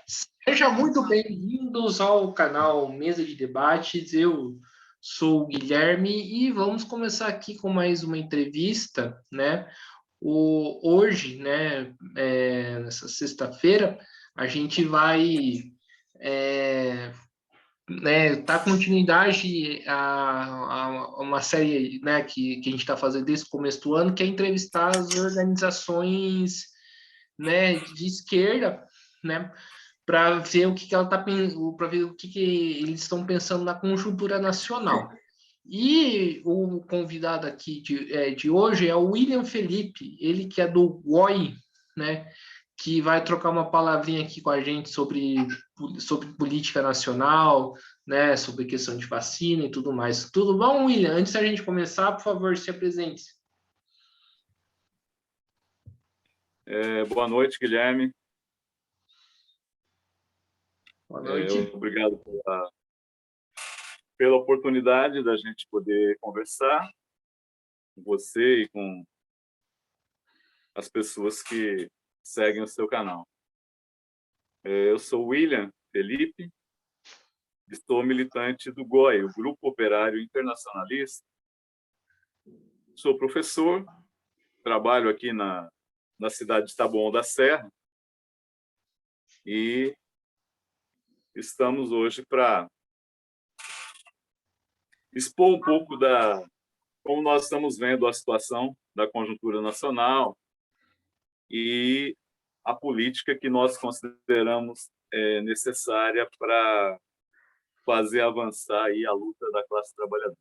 Sejam muito bem-vindos ao canal Mesa de Debates. Eu sou o Guilherme e vamos começar aqui com mais uma entrevista, né? Hoje, né, nessa sexta-feira, a gente vai dar continuidade a uma série, né, que a gente está fazendo desde o começo do ano, que é entrevistar as organizações, né, de esquerda, né, para ver o que, que ela tá para ver o que, que eles estão pensando na conjuntura nacional. E o convidado aqui de hoje é o William Felipe, ele que é do GOI, né? Que vai trocar uma palavrinha aqui com a gente sobre política nacional, né? Sobre questão de vacina e tudo mais. Tudo bom, William? Antes da gente começar, por favor, se apresente. Boa noite, Guilherme. Boa noite. Obrigado pela oportunidade da gente poder conversar com você e com as pessoas que seguem o seu canal. Eu sou William Felipe, estou militante do GOI, o Grupo Operário Internacionalista. Sou professor, trabalho aqui na cidade de Taboão da Serra e estamos hoje para expor um pouco como nós estamos vendo a situação da conjuntura nacional e a política que nós consideramos necessária para fazer avançar aí a luta da classe trabalhadora.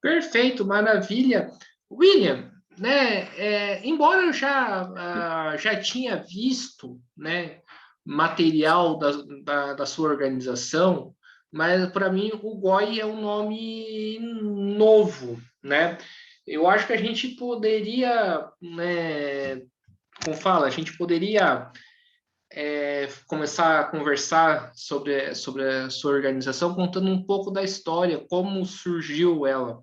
Perfeito, maravilha. William, né, embora eu já tinha visto, né, material da sua organização, mas para mim o GOI é um nome novo, né? Eu acho que a gente poderia, né, como fala, a gente poderia começar a conversar sobre a sua organização, contando um pouco da história, como surgiu ela.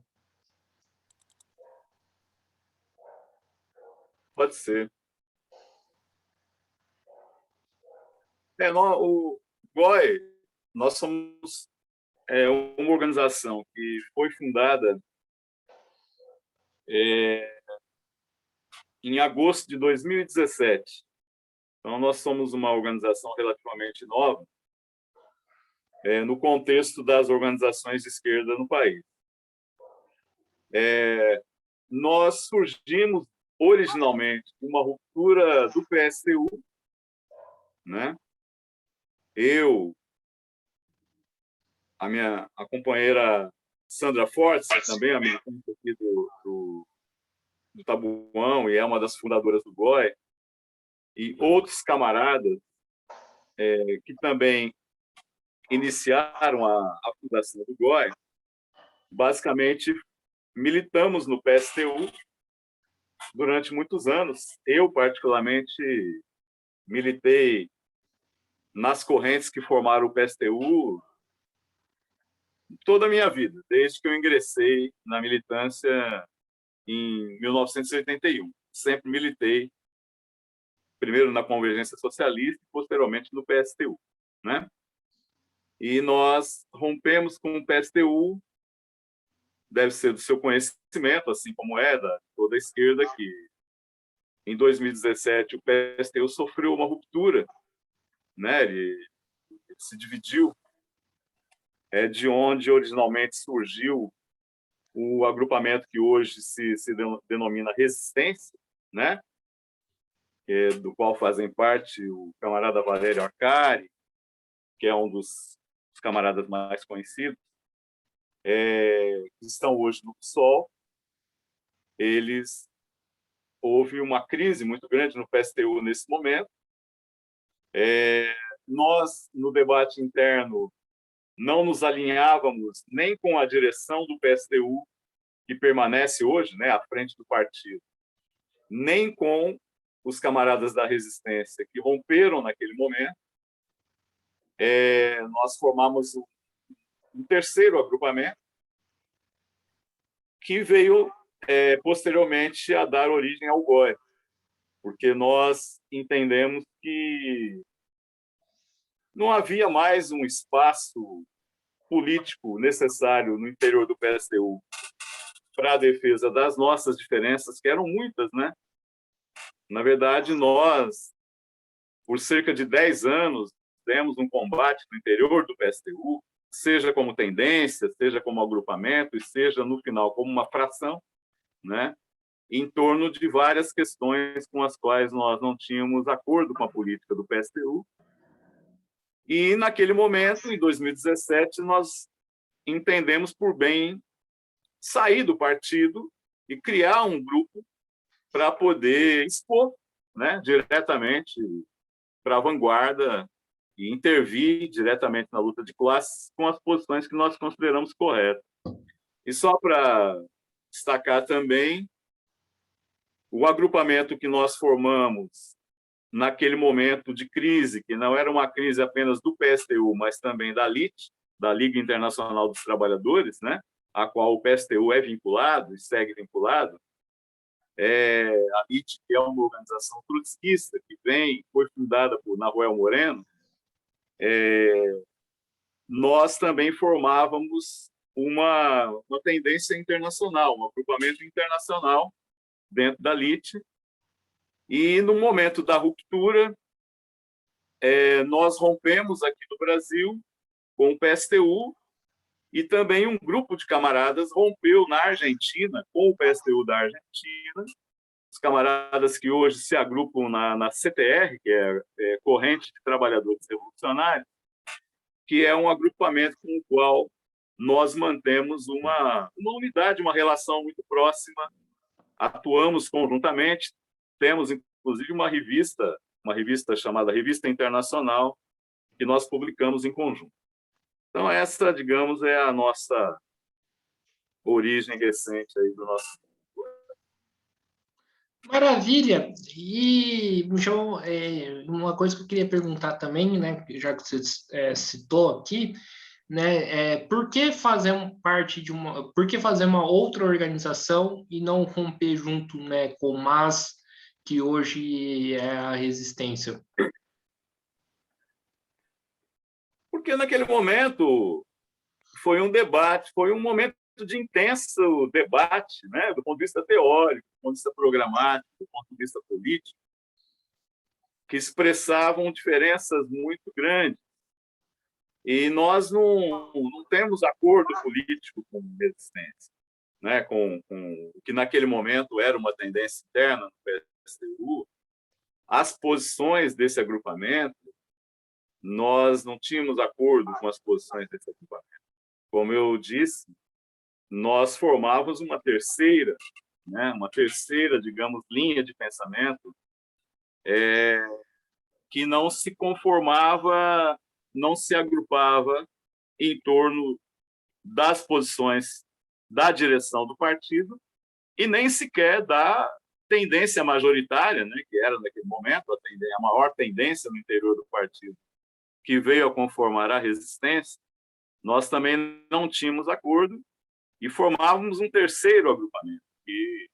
Pode ser. O GOI, nós somos uma organização que foi fundada em agosto de 2017. Então, nós somos uma organização relativamente nova no contexto das organizações de esquerda no país. Nós surgimos originalmente uma ruptura do PSTU, né? Eu, a companheira Sandra Fortes, também a militante aqui do Tabuão, e é uma das fundadoras do GOI, e outros camaradas que também iniciaram a fundação do GOI, basicamente militamos no PSTU durante muitos anos. Eu, particularmente, militei nas correntes que formaram o PSTU toda a minha vida, desde que eu ingressei na militância em 1981. Sempre militei, primeiro na Convergência Socialista e posteriormente no PSTU, né? E nós rompemos com o PSTU, deve ser do seu conhecimento, assim como é da toda a esquerda, que em 2017 o PSTU sofreu uma ruptura, né? Ele se dividiu, de onde originalmente surgiu o agrupamento que hoje se denomina Resistência, né? Do qual fazem parte o camarada Valério Arcari, que é um dos camaradas mais conhecidos, que estão hoje no PSOL. Houve uma crise muito grande no PSTU nesse momento. Nós, no debate interno, não nos alinhávamos nem com a direção do PSTU, que permanece hoje, né, à frente do partido, nem com os camaradas da resistência que romperam naquele momento. Nós formamos um terceiro agrupamento que veio posteriormente a dar origem ao GOI, porque nós entendemos que não havia mais um espaço político necessário no interior do PSTU para a defesa das nossas diferenças, que eram muitas, né? Na verdade, nós, por cerca de 10 anos, demos um combate no interior do PSTU, seja como tendência, seja como agrupamento, e seja, no final, como uma fração, né? Em torno de várias questões com as quais nós não tínhamos acordo com a política do PSTU. E, naquele momento, em 2017, nós entendemos por bem sair do partido e criar um grupo para poder expor, né, diretamente para a vanguarda e intervir diretamente na luta de classes com as posições que nós consideramos corretas. E só para destacar também, o agrupamento que nós formamos naquele momento de crise, que não era uma crise apenas do PSTU, mas também da LIT, da Liga Internacional dos Trabalhadores, né, a qual o PSTU é vinculado e segue vinculado. A LIT, que é uma organização trotskista, que foi fundada por Nahuel Moreno, nós também formávamos uma tendência internacional, um agrupamento internacional dentro da LIT. E, no momento da ruptura, nós rompemos aqui no Brasil com o PSTU, e também um grupo de camaradas rompeu na Argentina com o PSTU da Argentina, os camaradas que hoje se agrupam na CTR, que é Corrente de Trabalhadores Revolucionários, que é um agrupamento com o qual nós mantemos uma unidade, uma relação muito próxima, atuamos conjuntamente, temos, inclusive, uma revista chamada Revista Internacional, que nós publicamos em conjunto. Então, essa, digamos, é a nossa origem recente aí do nosso... Maravilha! E, Michel, uma coisa que eu queria perguntar também, né, já que você citou aqui, né, por que fazer parte por que fazer uma outra organização e não romper junto, né, com o MAS, que hoje é a Resistência? Porque naquele momento foi um debate, foi um momento de intenso debate, né, do ponto de vista teórico, do ponto de vista programático, do ponto de vista político, que expressavam diferenças muito grandes. E nós não temos acordo político com resistência, né, com o que naquele momento era uma tendência interna no PSTU. As posições desse agrupamento, nós não tínhamos acordo com as posições desse agrupamento. Como eu disse, nós formávamos uma terceira, né, digamos, linha de pensamento que não se conformava, não se agrupava em torno das posições da direção do partido e nem sequer da tendência majoritária, né, que era naquele momento a maior tendência no interior do partido, que veio a conformar a resistência. Nós também não tínhamos acordo e formávamos um terceiro agrupamento, que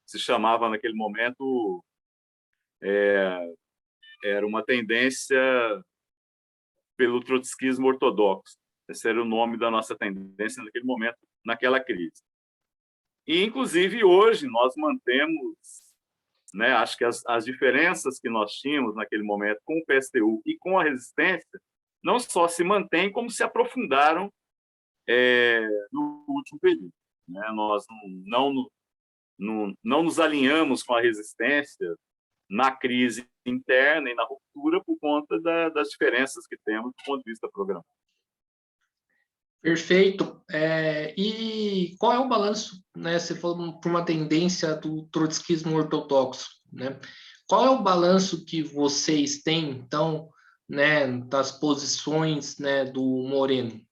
se chamava naquele momento, era uma tendência pelo trotskismo ortodoxo. Esse era o nome da nossa tendência naquele momento, naquela crise. E, inclusive, hoje nós mantemos, né, acho que as diferenças que nós tínhamos naquele momento com o PSTU e com a resistência não só se mantêm, como se aprofundaram no último período. Né? Nós não nos alinhamos com a resistência na crise interna e na ruptura por conta das diferenças que temos do ponto de vista programático. Perfeito. E qual é o balanço, né? Você falou por uma tendência do trotskismo ortodoxo, né? Qual é o balanço que vocês têm, então, né, das posições, né, do Moreno?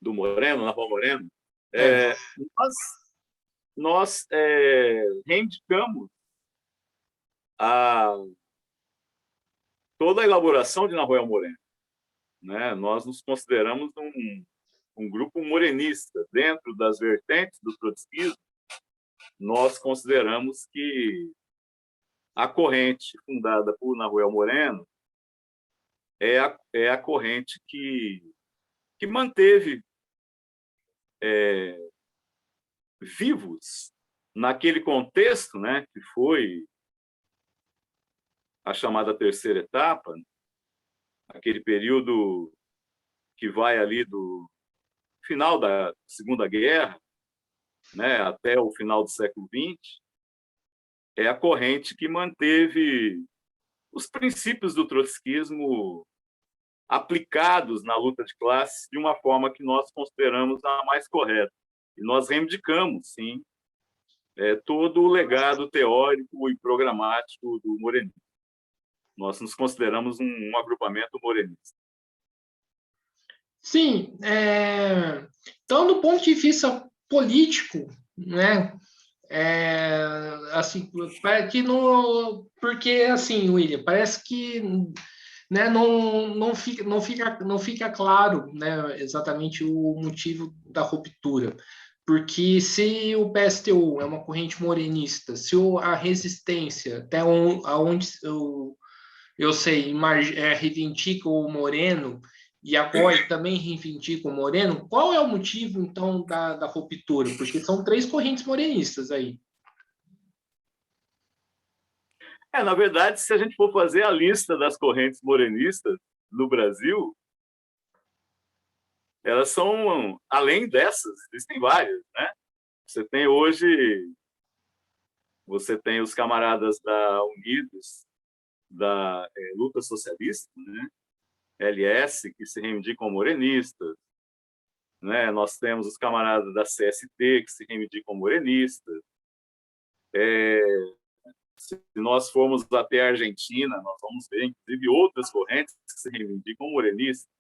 Do Moreno, Naval Moreno? Nós reivindicamos toda a elaboração de Nahuel Moreno. Né? Nós nos consideramos um grupo morenista. Dentro das vertentes do trotskismo, nós consideramos que A corrente fundada por Nahuel Moreno é a corrente que manteve vivos naquele contexto, né, que foi a chamada terceira etapa, aquele período que vai ali do final da Segunda Guerra, né, até o final do século XX, é a corrente que manteve os princípios do trotskismo aplicados na luta de classe de uma forma que nós consideramos a mais correta. E nós reivindicamos, sim, todo o legado teórico e programático do morenismo. Nós nos consideramos um agrupamento morenista. Sim, então, do ponto de vista político, né, assim, porque assim, William, parece que, né, não fica claro, né, exatamente o motivo da ruptura. Porque se o PSTU é uma corrente morenista, se a resistência, até onde eu sei, reivindica o Moreno, e a COI também reivindica o Moreno, qual é o motivo, então, da ruptura? Porque são três correntes morenistas aí. Na verdade, se a gente for fazer a lista das correntes morenistas no Brasil, elas são, além dessas, existem várias, né? Você tem os camaradas da Unidos, da luta socialista, né? LS, que se reivindicam morenistas, né? Nós temos os camaradas da CST, que se reivindicam morenistas. Se nós formos até a Argentina, nós vamos ver, inclusive, outras correntes que se reivindicam morenistas.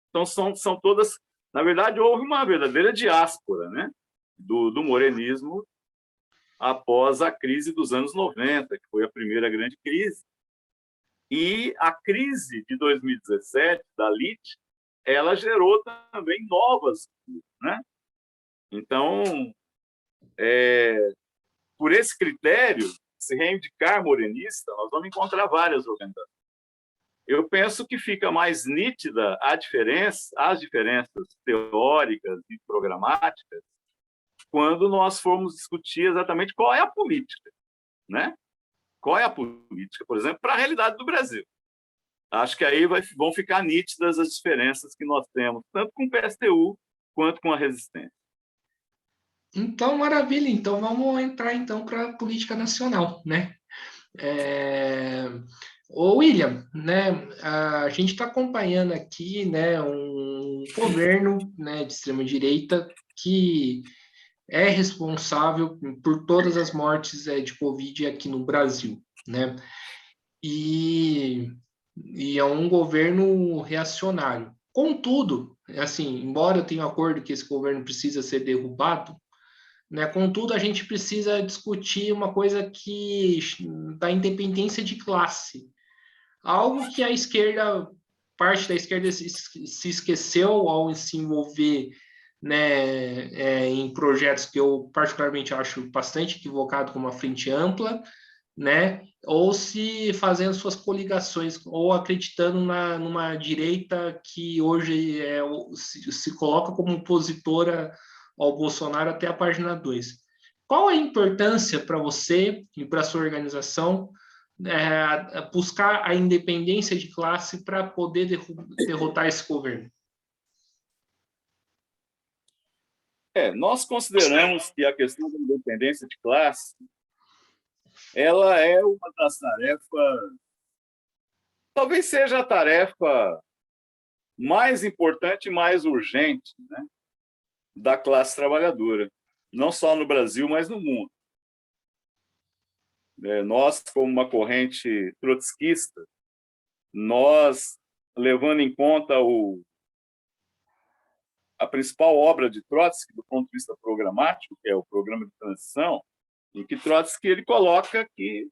Então, são todas... Na verdade, houve uma verdadeira diáspora, né, do morenismo após a crise dos anos 90, que foi a primeira grande crise. E a crise de 2017, da LIT, ela gerou também novas, né? Então, por esse critério, se reivindicar morenista, nós vamos encontrar várias organizações. Eu penso que fica mais nítida as diferenças teóricas e programáticas quando nós formos discutir exatamente qual é a política, né? Qual é a política, por exemplo, para a realidade do Brasil. Acho que aí vão ficar nítidas as diferenças que nós temos, tanto com o PSTU quanto com a resistência. Então, maravilha. Então, vamos entrar então para a política nacional, né? Ô, William, né, a gente está acompanhando aqui, né, um governo, né, de extrema direita que é responsável por todas as mortes de Covid aqui no Brasil, né? E, e é um governo reacionário. Contudo, assim, embora eu tenha acordo que esse governo precisa ser derrubado, né? Contudo, a gente precisa discutir uma coisa que da independência de classe, algo que a esquerda, parte da esquerda se esqueceu ao se envolver, né, em projetos que eu particularmente acho bastante equivocado, como a Frente Ampla, né, ou se fazendo suas coligações, ou acreditando numa direita que hoje se coloca como opositora ao Bolsonaro até a página 2. Qual a importância para você e para a sua organização buscar a independência de classe para poder derrotar esse governo? Nós consideramos que a questão da independência de classe ela é uma das tarefas, talvez seja a tarefa mais importante e mais urgente, né, da classe trabalhadora, não só no Brasil, mas no mundo. Nós, como uma corrente trotskista, nós, levando em conta a principal obra de Trotsky, do ponto de vista programático, que é o Programa de Transição, em que Trotsky ele coloca que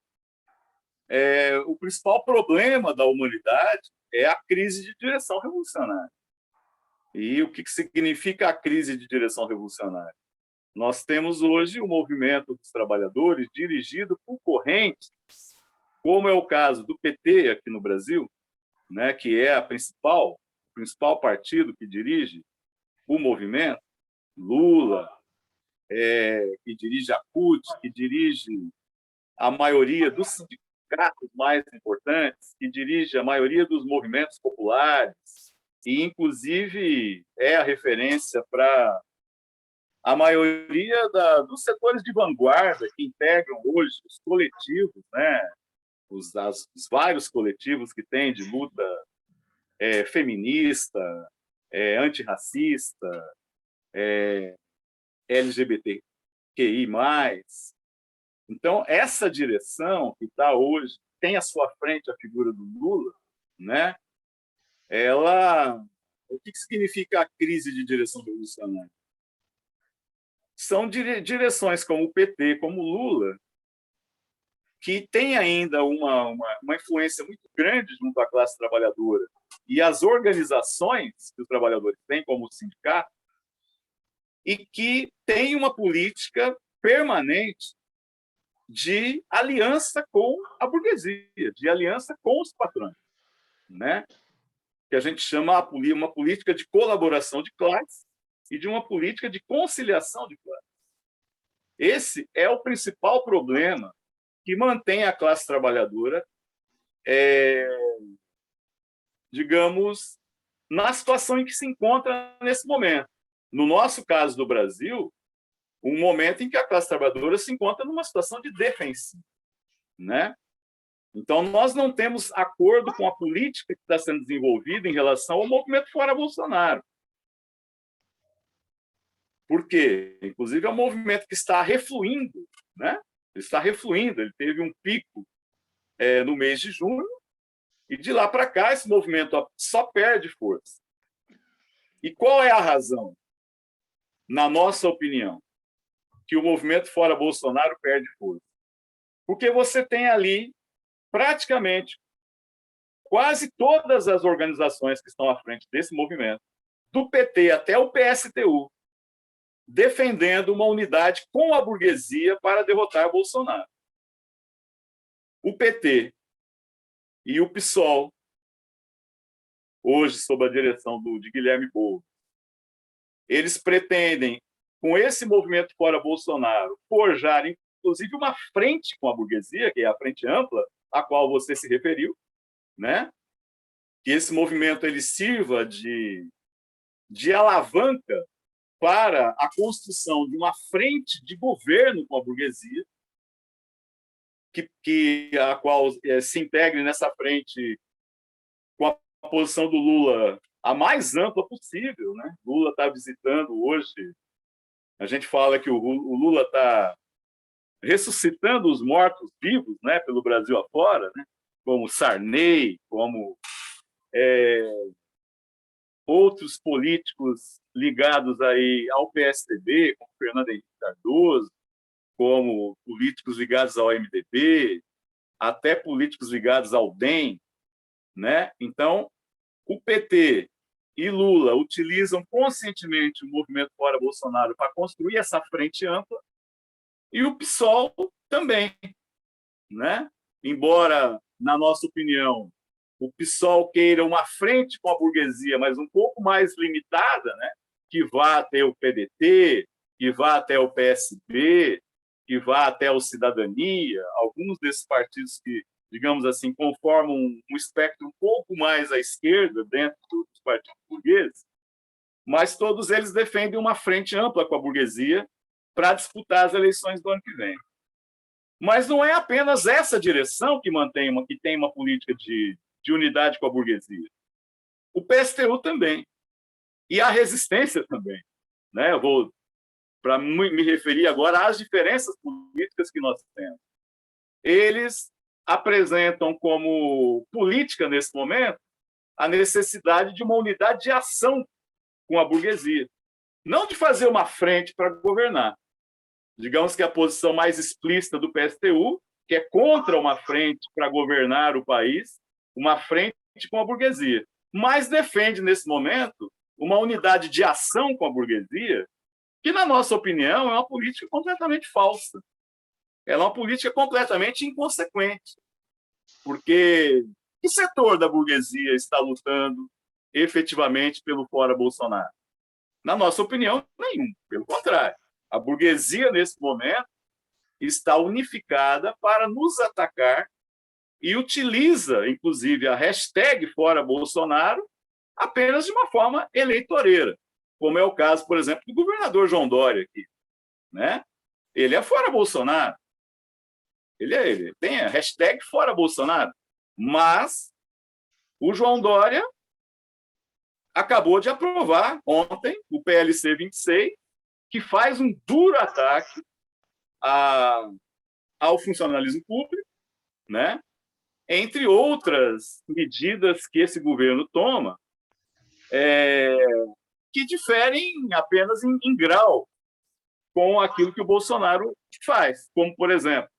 o principal problema da humanidade é a crise de direção revolucionária. E o que significa a crise de direção revolucionária? Nós temos hoje o movimento dos trabalhadores dirigido por correntes como é o caso do PT aqui no Brasil, né, que é o principal partido que dirige o movimento, Lula, que dirige a CUT, que dirige a maioria dos sindicatos mais importantes, que dirige a maioria dos movimentos populares, e, inclusive, é a referência para a maioria dos setores de vanguarda que integram hoje os coletivos, né? Os vários coletivos que tem de luta feminista, antirracista, LGBTQI+. Então, essa direção que está hoje, tem à sua frente a figura do Lula, né? O que significa a crise de direção revolucionária? São direções como o PT, como o Lula, que tem ainda uma influência muito grande junto à classe trabalhadora e às organizações que os trabalhadores têm, como o sindicato, e que tem uma política permanente de aliança com a burguesia, de aliança com os patrões, né? Que a gente chama uma política de colaboração de classes e de uma política de conciliação de classes. Esse é o principal problema que mantém a classe trabalhadora, digamos, na situação em que se encontra nesse momento. No nosso caso do Brasil, um momento em que a classe trabalhadora se encontra numa situação de defensiva, né? Então, nós não temos acordo com a política que está sendo desenvolvida em relação ao movimento fora Bolsonaro. Por quê? Inclusive, é um movimento que está refluindo, né? Ele está refluindo, ele teve um pico no mês de junho, e de lá para cá esse movimento só perde força. E qual é a razão, na nossa opinião, que o movimento fora Bolsonaro perde força? Porque você tem ali praticamente quase todas as organizações que estão à frente desse movimento, do PT até o PSTU, defendendo uma unidade com a burguesia para derrotar Bolsonaro. O PT e o PSOL, hoje sob a direção de Guilherme Boulos, eles pretendem, com esse movimento fora Bolsonaro, forjar, inclusive, uma frente com a burguesia, que é a frente ampla, a qual você se referiu, né? Que esse movimento ele sirva de alavanca para a construção de uma frente de governo com a burguesia, a qual se integre nessa frente com a posição do Lula a mais ampla possível, né? Lula está visitando hoje, a gente fala que o Lula está ressuscitando os mortos-vivos, né, pelo Brasil afora, né? Como Sarney, como outros políticos ligados aí ao PSDB, como Fernando Henrique Cardoso, como políticos ligados ao MDB, até políticos ligados ao DEM, né? Então, o PT e Lula utilizam conscientemente o movimento fora Bolsonaro para construir essa frente ampla, e o PSOL também, né? Embora, na nossa opinião, o PSOL queira uma frente com a burguesia, mas um pouco mais limitada, né? Que vá até o PDT, que vá até o PSB, que vá até o Cidadania, alguns desses partidos que, digamos assim, conformam um espectro um pouco mais à esquerda dentro dos partidos burgueses, mas todos eles defendem uma frente ampla com a burguesia para disputar as eleições do ano que vem. Mas não é apenas essa direção que tem uma política de unidade com a burguesia. O PSTU também. E a resistência também, né? Eu vou para me referir agora às diferenças políticas que nós temos. Eles apresentam como política, nesse momento, a necessidade de uma unidade de ação com a burguesia. Não de fazer uma frente para governar. Digamos que a posição mais explícita do PSTU, que é contra uma frente para governar o país, uma frente com a burguesia. Mas defende, nesse momento, uma unidade de ação com a burguesia, que, na nossa opinião, é uma política completamente falsa. Ela é uma política completamente inconsequente. Porque que setor da burguesia está lutando efetivamente pelo fora Bolsonaro? Na nossa opinião, nenhum. Pelo contrário, a burguesia, nesse momento, está unificada para nos atacar e utiliza, inclusive, a hashtag Fora Bolsonaro apenas de uma forma eleitoreira, como é o caso, por exemplo, do governador João Dória aqui, né? Ele é fora Bolsonaro, ele tem a hashtag Fora Bolsonaro, mas o João Dória acabou de aprovar ontem o PLC 26, que faz um duro ataque ao funcionalismo público, né? Entre outras medidas que esse governo toma, que diferem apenas em grau com aquilo que o Bolsonaro faz. Como, por exemplo,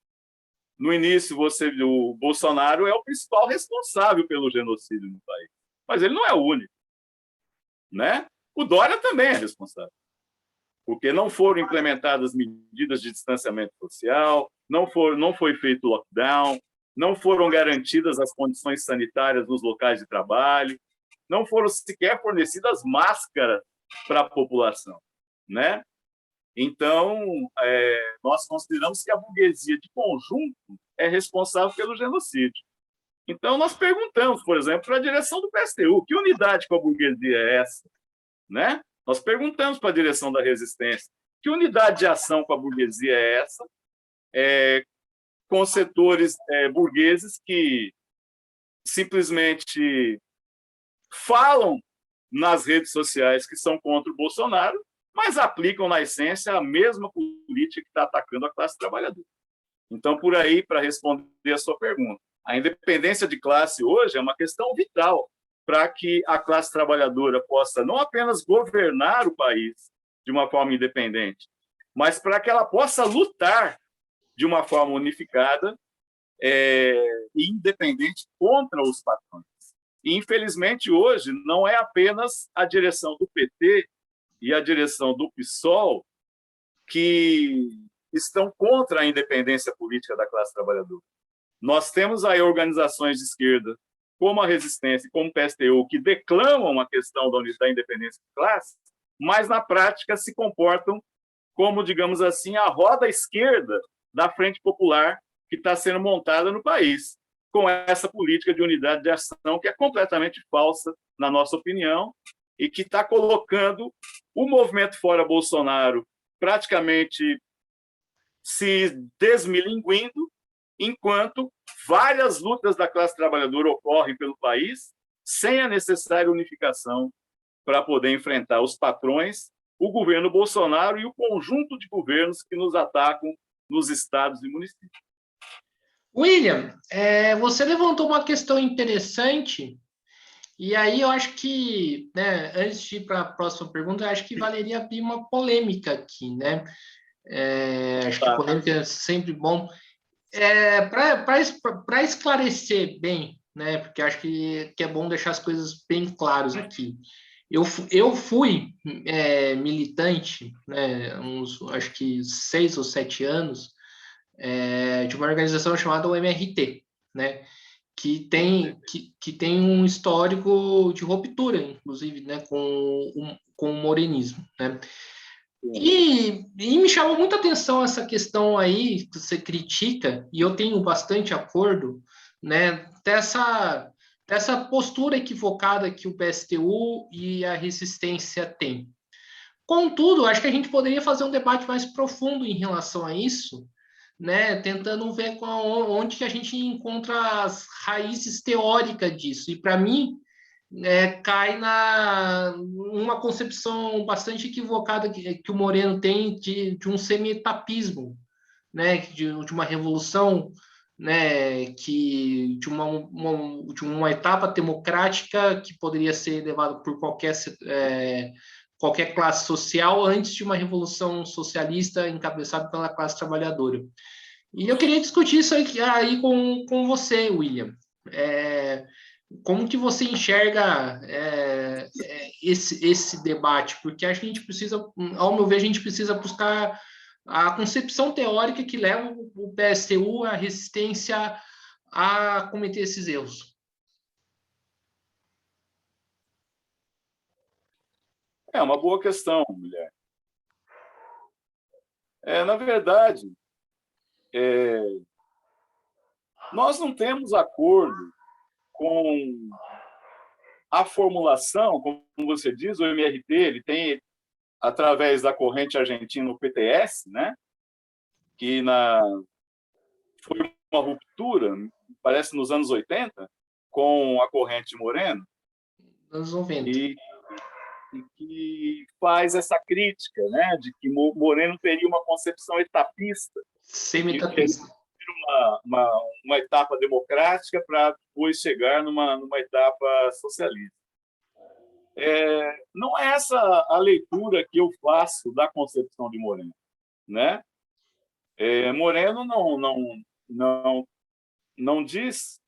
no início, o Bolsonaro é o principal responsável pelo genocídio no país, mas ele não é o único, né? O Dória também é responsável, porque não foram implementadas medidas de distanciamento social, não foi feito lockdown, não foram garantidas as condições sanitárias nos locais de trabalho, não foram sequer fornecidas máscaras para a população, né? Então, nós consideramos que a burguesia de conjunto é responsável pelo genocídio. Então, nós perguntamos, por exemplo, para a direção do PSTU, que unidade com a burguesia é essa? Né? Nós perguntamos para a direção da resistência, que unidade de ação com a burguesia é essa? Com setores burgueses que simplesmente falam nas redes sociais que são contra o Bolsonaro, mas aplicam, na essência, a mesma política que está atacando a classe trabalhadora. Então, por aí, para responder a sua pergunta, a independência de classe hoje é uma questão vital para que a classe trabalhadora possa não apenas governar o país de uma forma independente, mas para que ela possa lutar de uma forma unificada e independente contra os patrões. E, infelizmente, hoje, não é apenas a direção do PT e a direção do PSOL que estão contra a independência política da classe trabalhadora. Nós temos aí organizações de esquerda, como a Resistência, como o PSTU, que declamam a questão da independência de classe, mas, na prática, se comportam como, digamos assim, a roda esquerda da Frente Popular que está sendo montada no país, com essa política de unidade de ação que é completamente falsa, na nossa opinião, e que está colocando o movimento Fora Bolsonaro praticamente se desmilinguindo, enquanto várias lutas da classe trabalhadora ocorrem pelo país sem a necessária unificação para poder enfrentar os patrões, o governo Bolsonaro e o conjunto de governos que nos atacam nos estados e municípios. William, você levantou uma questão interessante, e aí eu acho que, né, antes de ir para a próxima pergunta, eu acho que valeria abrir uma polêmica aqui, né? Acho que a polêmica é sempre bom. Para esclarecer bem, né, porque acho que é bom deixar as coisas bem claras aqui. Eu fui militante, né, acho que 6 ou 7 anos, de uma organização chamada OMRT, né, que tem um histórico de ruptura, inclusive, né, com o morenismo, né? E me chamou muita atenção essa questão aí que você critica, e eu tenho bastante acordo, né, dessa postura equivocada que o PSTU e a resistência têm. Contudo, acho que a gente poderia fazer um debate mais profundo em relação a isso, né, tentando ver onde que a gente encontra as raízes teóricas disso. E, para mim, cai numa concepção bastante equivocada que o Moreno tem de um semi-etapismo, né, de uma revolução, né, de uma etapa democrática que poderia ser levada por qualquer classe social antes de uma revolução socialista encabeçada pela classe trabalhadora. E eu queria discutir isso aí com você, William. Como que você enxerga esse debate? Porque acho que a gente precisa, ao meu ver, a gente precisa buscar a concepção teórica que leva o PSTU, a resistência, a cometer esses erros? É uma boa questão, mulher. Na verdade, nós não temos acordo com a formulação, como você diz, o MRT, ele tem, através da corrente argentina, o PTS, né? Que foi uma ruptura, parece nos anos 80, com a corrente Moreno, Anos 90. e que faz essa crítica, né, de que Moreno teria uma concepção etapista, Semi-etapista. uma etapa democrática para depois chegar numa etapa socialista. Não é essa a leitura que eu faço da concepção de Moreno, né? Moreno não diz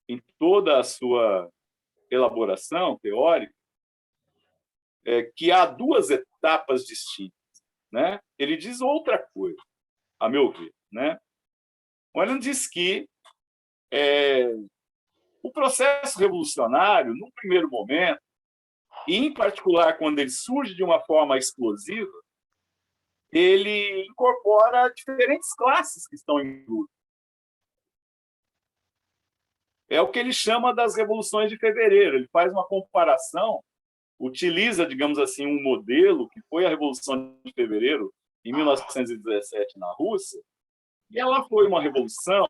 em toda a sua elaboração teórica que há duas etapas distintas, né? Ele diz outra coisa, a meu ver, né? Moreno diz que o processo revolucionário, num primeiro momento, e em particular quando ele surge de uma forma explosiva, ele incorpora diferentes classes que estão em luta. É o que ele chama das revoluções de fevereiro. Ele faz uma comparação, utiliza, digamos assim, um modelo que foi a Revolução de Fevereiro em 1917 na Rússia, e ela foi uma revolução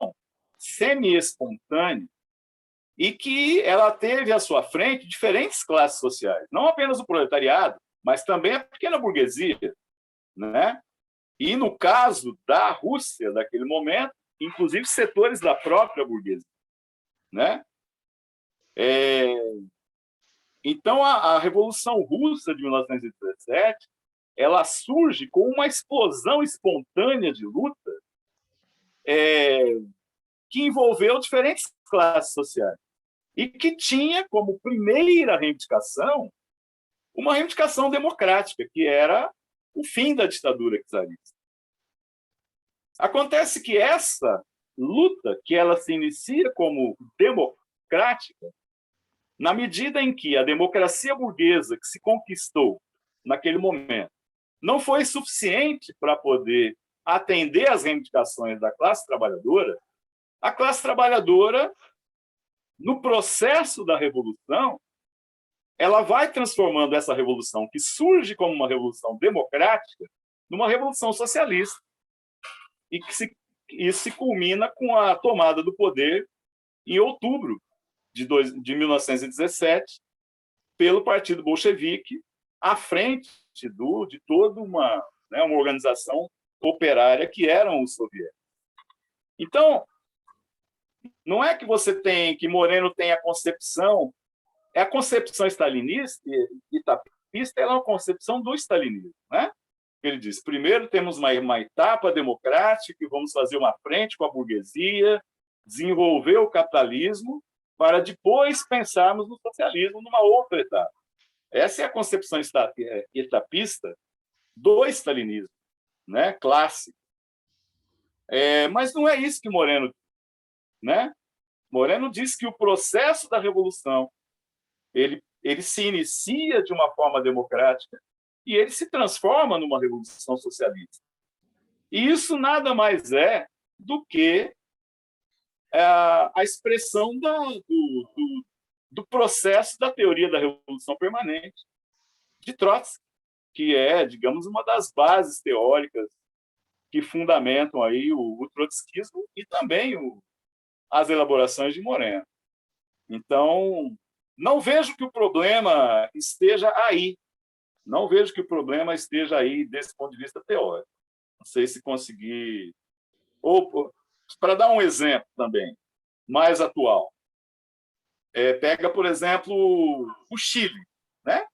semi-espontânea e que ela teve à sua frente diferentes classes sociais, não apenas o proletariado, mas também a pequena burguesia, né? E no caso da Rússia daquele momento, inclusive setores da própria burguesia, né? Então a Revolução Russa de 1917, ela surge com uma explosão espontânea de luta que envolveu diferentes classes sociais e que tinha como primeira reivindicação uma reivindicação democrática, que era o fim da ditadura czarista. Acontece que essa luta, que ela se inicia como democrática, na medida em que a democracia burguesa que se conquistou naquele momento não foi suficiente para poder atender às reivindicações da classe trabalhadora, a classe trabalhadora, no processo da revolução, ela vai transformando essa revolução, que surge como uma revolução democrática, numa revolução socialista. E que isso se culmina com a tomada do poder em outubro de 1917 pelo Partido Bolchevique, à frente de toda uma organização operária que eram os soviéticos. Então, não é que que Moreno tem a concepção stalinista e etapista, ela é uma concepção do stalinismo, né? Ele diz, primeiro temos uma etapa democrática e vamos fazer uma frente com a burguesia, desenvolver o capitalismo, para depois pensarmos no socialismo numa outra etapa. Essa é a concepção etapista do stalinismo, né? Clássico. Mas não é isso que Moreno diz, né? Moreno diz que o processo da revolução ele se inicia de uma forma democrática e ele se transforma numa revolução socialista. E isso nada mais é do que a expressão do processo da teoria da revolução permanente de Trotsky, que é, digamos, uma das bases teóricas que fundamentam aí o trotskismo e também as elaborações de Moreno. Então, não vejo que o problema esteja aí. Não vejo que o problema esteja aí desse ponto de vista teórico. Não sei se consegui... Ou, para dar um exemplo também, mais atual, pega, por exemplo, o Chile, né?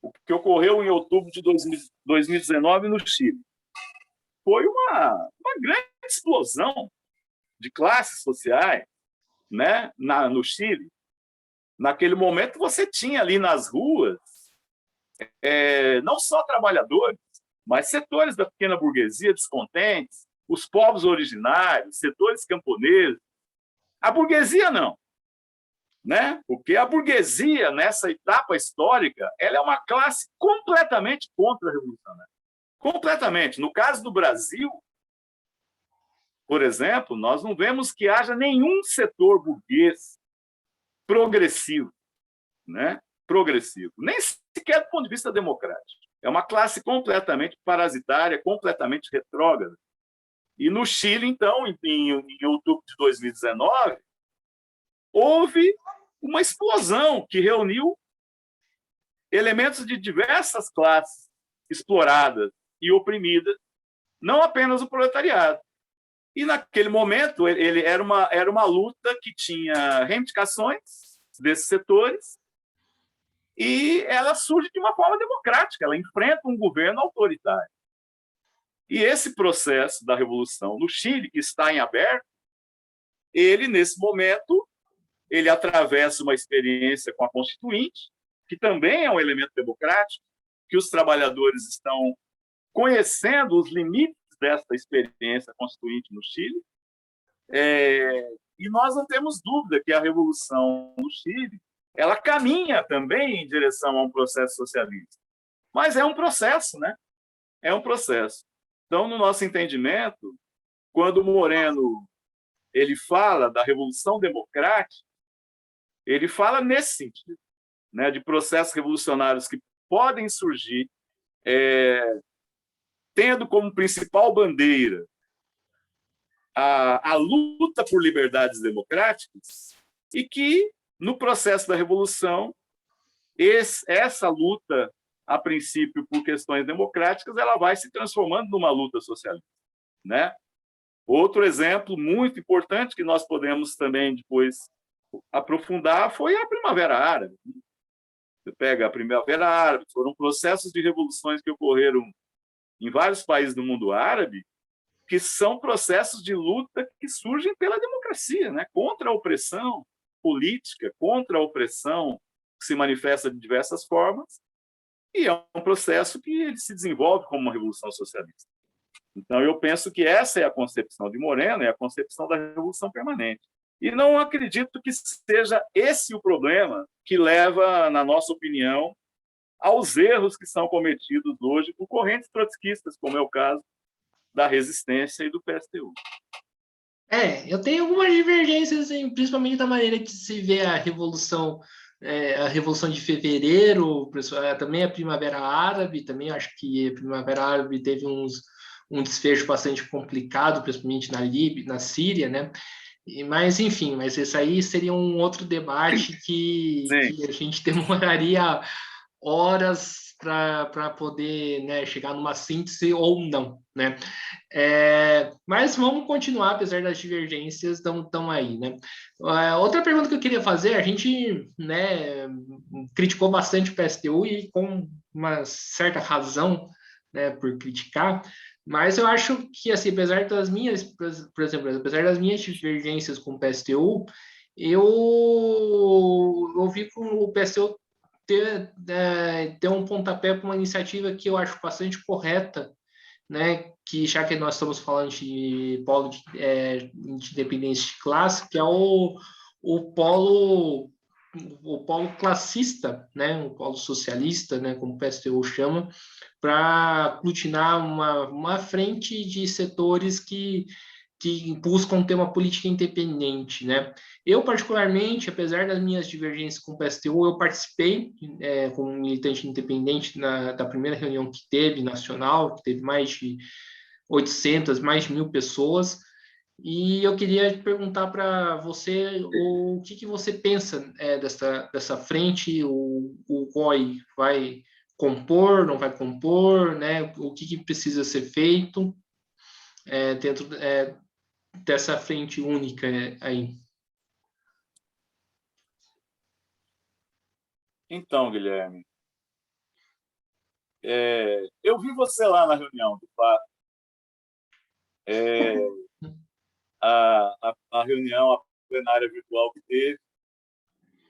O que ocorreu em outubro de 2019 no Chile. Foi uma grande explosão de classes sociais, né? No Chile. Naquele momento, você tinha ali nas ruas não só trabalhadores, mas setores da pequena burguesia descontentes, os povos originários, setores camponeses, A burguesia não, né? Porque a burguesia, nessa etapa histórica, ela é uma classe completamente contra-revolucionária. Completamente. No caso do Brasil, por exemplo, nós não vemos que haja nenhum setor burguês progressivo, né? Progressivo. Nem sequer do ponto de vista democrático. É uma classe completamente parasitária, completamente retrógrada. E no Chile, então, em outubro de 2019, houve uma explosão que reuniu elementos de diversas classes exploradas e oprimidas, não apenas o proletariado. E naquele momento ele era uma luta que tinha reivindicações desses setores e ela surge de uma forma democrática, ela enfrenta um governo autoritário. E esse processo da revolução no Chile, que está em aberto, ele, nesse momento, ele atravessa uma experiência com a Constituinte, que também é um elemento democrático, que os trabalhadores estão conhecendo os limites dessa experiência constituinte no Chile. E nós não temos dúvida que a revolução no Chile ela caminha também em direção a um processo socialista. Mas é um processo, né? É um processo. Então, no nosso entendimento, quando o Moreno ele fala da revolução democrática, ele fala nesse sentido, né, de processos revolucionários que podem surgir tendo como principal bandeira a luta por liberdades democráticas e que, no processo da revolução, essa luta, a princípio, por questões democráticas, ela vai se transformando numa luta socialista, né? Outro exemplo muito importante que nós podemos também depois aprofundar foi a Primavera Árabe. Você pega a Primavera Árabe, foram processos de revoluções que ocorreram em vários países do mundo árabe, que são processos de luta que surgem pela democracia, né? Contra a opressão política, contra a opressão que se manifesta de diversas formas, e é um processo que ele se desenvolve como uma revolução socialista. Então, eu penso que essa é a concepção de Moreno, é a concepção da revolução permanente. E não acredito que seja esse o problema que leva, na nossa opinião, aos erros que são cometidos hoje por correntes trotskistas, como é o caso da Resistência e do PSTU. Eu tenho algumas divergências, assim, principalmente da maneira que se vê a Revolução de Fevereiro, também a Primavera Árabe, também acho que a Primavera Árabe teve um desfecho bastante complicado, principalmente na Líbia, na Síria, né? Mas, enfim, mas esse aí seria um outro debate que a gente demoraria horas para poder, né, chegar numa síntese ou não, né? Mas vamos continuar, apesar das divergências, estão aí, né? Outra pergunta que eu queria fazer, a gente, né, criticou bastante o PSTU e com uma certa razão, né, por criticar, mas eu acho que, assim, apesar das minhas, por exemplo, apesar das minhas divergências com o PSTU, eu ouvi com o PSTU ter um pontapé para uma iniciativa que eu acho bastante correta, né, que já que nós estamos falando de polo de independência de classe, que é o polo classista, né, o polo socialista, né, como o PSTU chama, para aglutinar uma frente de setores que buscam ter uma política independente, né? Eu, particularmente, apesar das minhas divergências com o PSTU, eu participei como militante independente da primeira reunião que teve, nacional, que teve mais de 800, mais de 1.000 pessoas, e eu queria perguntar para você o que você pensa dessa frente, o COI vai compor, não vai compor, né? O que precisa ser feito dentro dessa frente única aí. Então, Guilherme, eu vi você lá na reunião, de fato. A reunião, a plenária virtual que teve.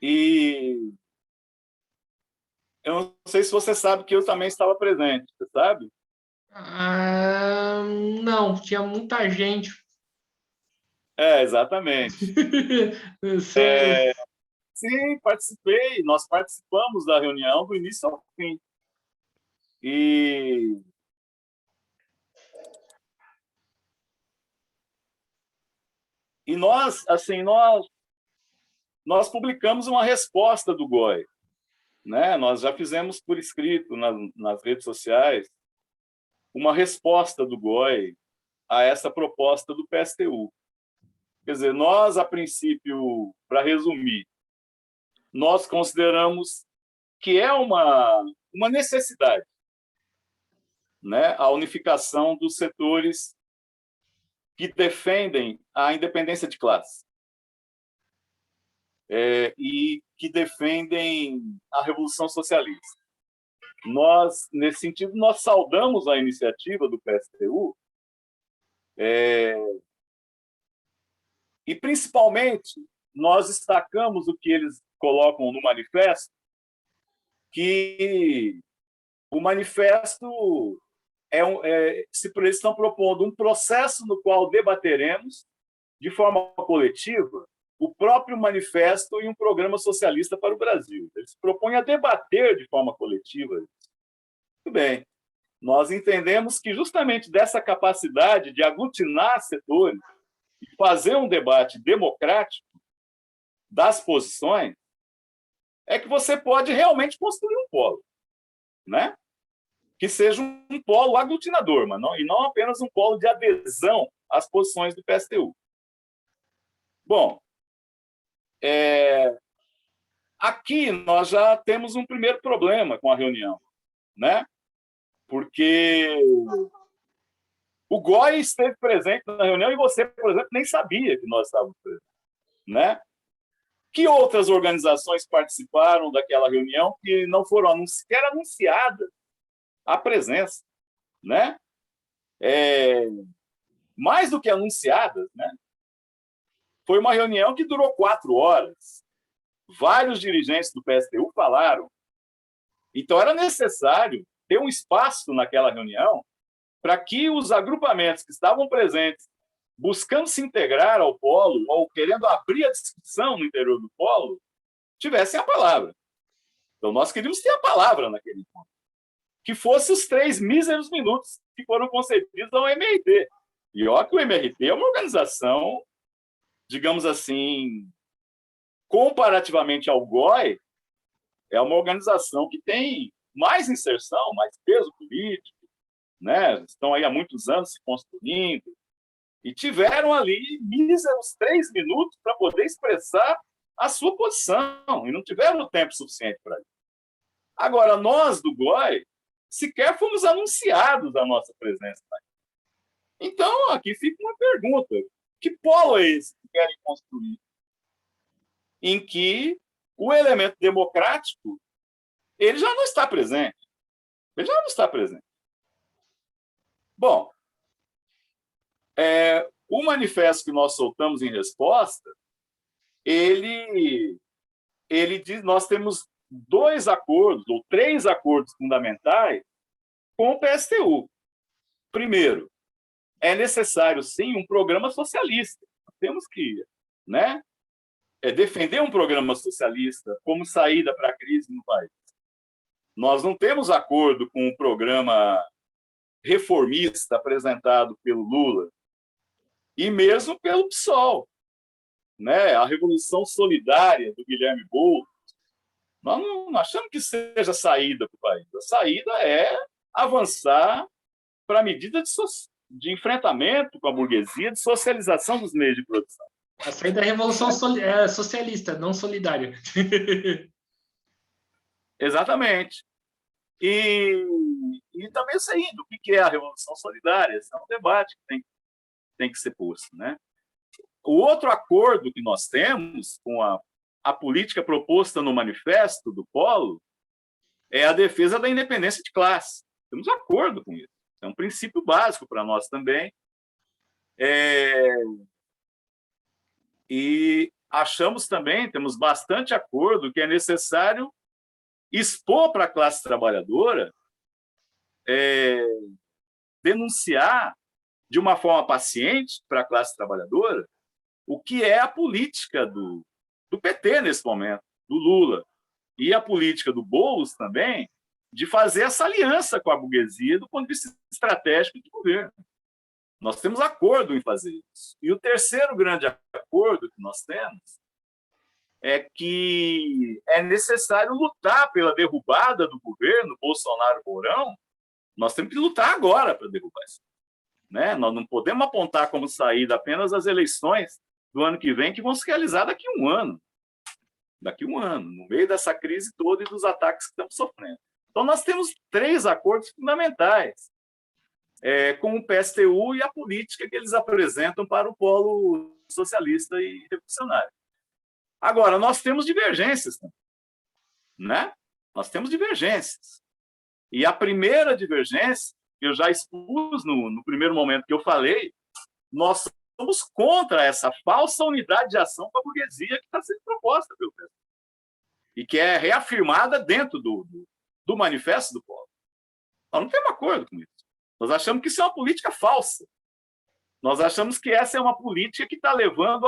E eu não sei se você sabe que eu também estava presente, você sabe? Não, tinha muita gente. Exatamente. Você... Sim, participei. Nós participamos da reunião do início ao fim. E, nós, assim, nós publicamos uma resposta do GOI, né? Nós já fizemos por escrito nas redes sociais uma resposta do GOI a essa proposta do PSTU. Quer dizer, nós, a princípio, para resumir, nós consideramos que é uma necessidade, né, a unificação dos setores que defendem a independência de classe e que defendem a Revolução Socialista. Nós, nesse sentido, nós saudamos a iniciativa do PSTU e, principalmente, nós destacamos o que eles colocam no manifesto, que o manifesto eles estão propondo um processo no qual debateremos de forma coletiva o próprio manifesto e um programa socialista para o Brasil. Eles propõem a debater de forma coletiva. Muito bem. Nós entendemos que justamente dessa capacidade de aglutinar setores e fazer um debate democrático das posições é que você pode realmente construir um polo, né? Que seja um polo aglutinador, e não apenas um polo de adesão às posições do PSTU. Bom, aqui nós já temos um primeiro problema com a reunião, né? Porque o GOI esteve presente na reunião e você, por exemplo, nem sabia que nós estávamos presentes, né? Que outras organizações participaram daquela reunião que não foram sequer anunciadas a presença, né? Mais do que anunciadas, né? Foi uma reunião que durou 4 horas. Vários dirigentes do PSTU falaram. Então, era necessário ter um espaço naquela reunião para que os agrupamentos que estavam presentes, buscando se integrar ao polo ou querendo abrir a discussão no interior do polo, tivessem a palavra. Então, nós queríamos ter a palavra naquele encontro. Que fosse os 3 míseros minutos que foram concedidos ao MRT. E olha que o MRT é uma organização, digamos assim, comparativamente ao GOI, é uma organização que tem mais inserção, mais peso político, né? Estão aí há muitos anos se construindo, e tiveram ali míseros 3 minutos para poder expressar a sua posição, e não tiveram tempo suficiente para isso. Agora, nós do GOI, sequer fomos anunciados a nossa presença. Então, aqui fica uma pergunta. Que polo é esse que querem construir? Em que o elemento democrático ele já não está presente. Ele já não está presente. Bom, o manifesto que nós soltamos em resposta, ele diz, nós temos 2 acordos, ou 3 acordos fundamentais com o PSTU. Primeiro, é necessário, sim, um programa socialista. Temos que, né, defender um programa socialista como saída para a crise no país. Nós não temos acordo com o programa reformista apresentado pelo Lula e mesmo pelo PSOL, né? A Revolução Solidária do Guilherme Boulos. Nós não achamos que seja a saída para o país. A saída é avançar para a medida de enfrentamento com a burguesia, de socialização dos meios de produção. A saída da Revolução Socialista, não solidária. Exatamente. E também saindo, o que é a Revolução Solidária? Esse é um debate que tem que ser posto, né? O outro acordo que nós temos com a política proposta no manifesto do Polo é a defesa da independência de classe. Temos acordo com isso. É um princípio básico para nós também. E achamos também, temos bastante acordo, que é necessário expor para a classe trabalhadora, denunciar de uma forma paciente para a classe trabalhadora o que é a política do PT nesse momento, do Lula, e a política do Boulos também, de fazer essa aliança com a burguesia do ponto de vista estratégico do governo. Nós temos acordo em fazer isso. E o terceiro grande acordo que nós temos é que é necessário lutar pela derrubada do governo Bolsonaro-Mourão. Nós temos que lutar agora para derrubar isso. Né? Nós não podemos apontar como saída apenas as eleições do ano que vem, que vão se realizar daqui a um ano. Daqui a um ano, no meio dessa crise toda e dos ataques que estamos sofrendo. Então, nós temos 3 acordos fundamentais com o PSTU e a política que eles apresentam para o polo socialista e revolucionário. Agora, nós temos divergências também, né? Nós temos divergências. E a primeira divergência, que eu já expus no primeiro momento que eu falei, nós somos contra essa falsa unidade de ação com a burguesia que está sendo proposta pelo PT e que é reafirmada dentro do manifesto do Polo. Nós não temos acordo com isso. Nós achamos que isso é uma política falsa. Nós achamos que essa é uma política que está levando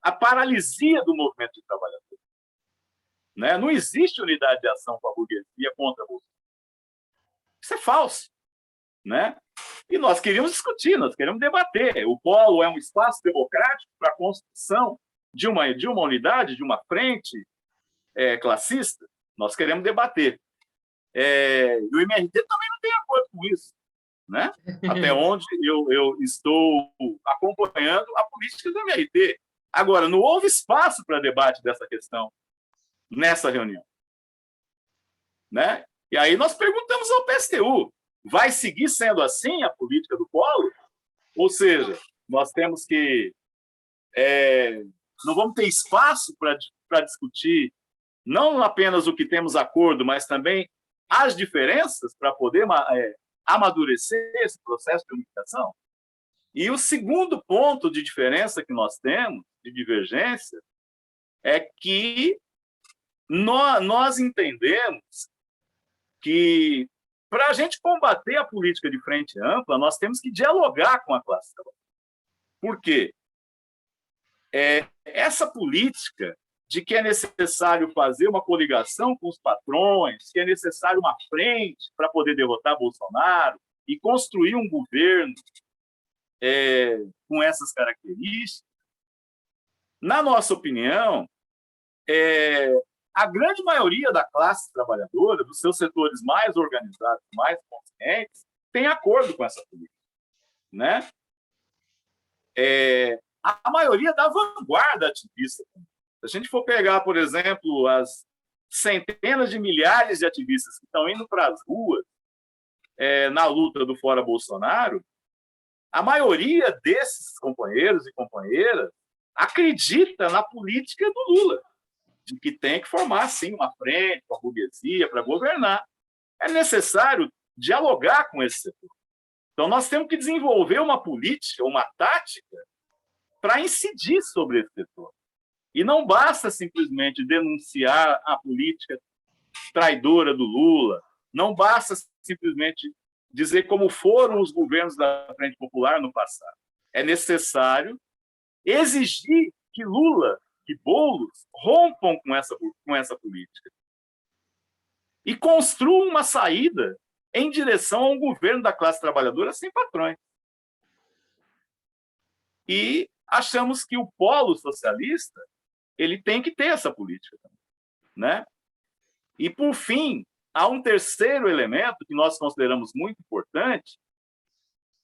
à paralisia do movimento de trabalhadores. Né? Não existe unidade de ação com a burguesia contra a Bolsonaro. Isso é falso. Né? E nós queríamos discutir, nós queremos debater. O Polo é um espaço democrático para a construção de uma unidade, de uma frente classista. Nós queremos debater. E o MRT também não tem acordo com isso. Né? Até onde eu estou acompanhando a política do MRT. Agora, não houve espaço para debate dessa questão nessa reunião. Né? E aí nós perguntamos ao PSTU, vai seguir sendo assim a política do Polo? Ou seja, nós temos que... não vamos ter espaço para discutir não apenas o que temos acordo, mas também as diferenças para poder amadurecer esse processo de unificação? E o segundo ponto de diferença que nós temos, de divergência, é que nós entendemos que, para a gente combater a política de frente ampla, nós temos que dialogar com a classe trabalhadora. Por quê? Essa política de que é necessário fazer uma coligação com os patrões, que é necessário uma frente para poder derrotar Bolsonaro e construir um governo com essas características, na nossa opinião, a grande maioria da classe trabalhadora, dos seus setores mais organizados, mais conscientes, tem acordo com essa política. Né? A maioria da vanguarda ativista. Se a gente for pegar, por exemplo, as centenas de milhares de ativistas que estão indo para as ruas na luta do Fora Bolsonaro, a maioria desses companheiros e companheiras acredita na política do Lula, de que tem que formar, sim, uma frente com a burguesia para governar. É necessário dialogar com esse setor. Então, nós temos que desenvolver uma política, uma tática, para incidir sobre esse setor. E não basta simplesmente denunciar a política traidora do Lula, não basta simplesmente dizer como foram os governos da Frente Popular no passado. É necessário exigir que Lula e Boulos rompam com essa política e construam uma saída em direção a um governo da classe trabalhadora sem patrões. E achamos que o polo socialista ele tem que ter essa política. Né? E, por fim, há um terceiro elemento que nós consideramos muito importante,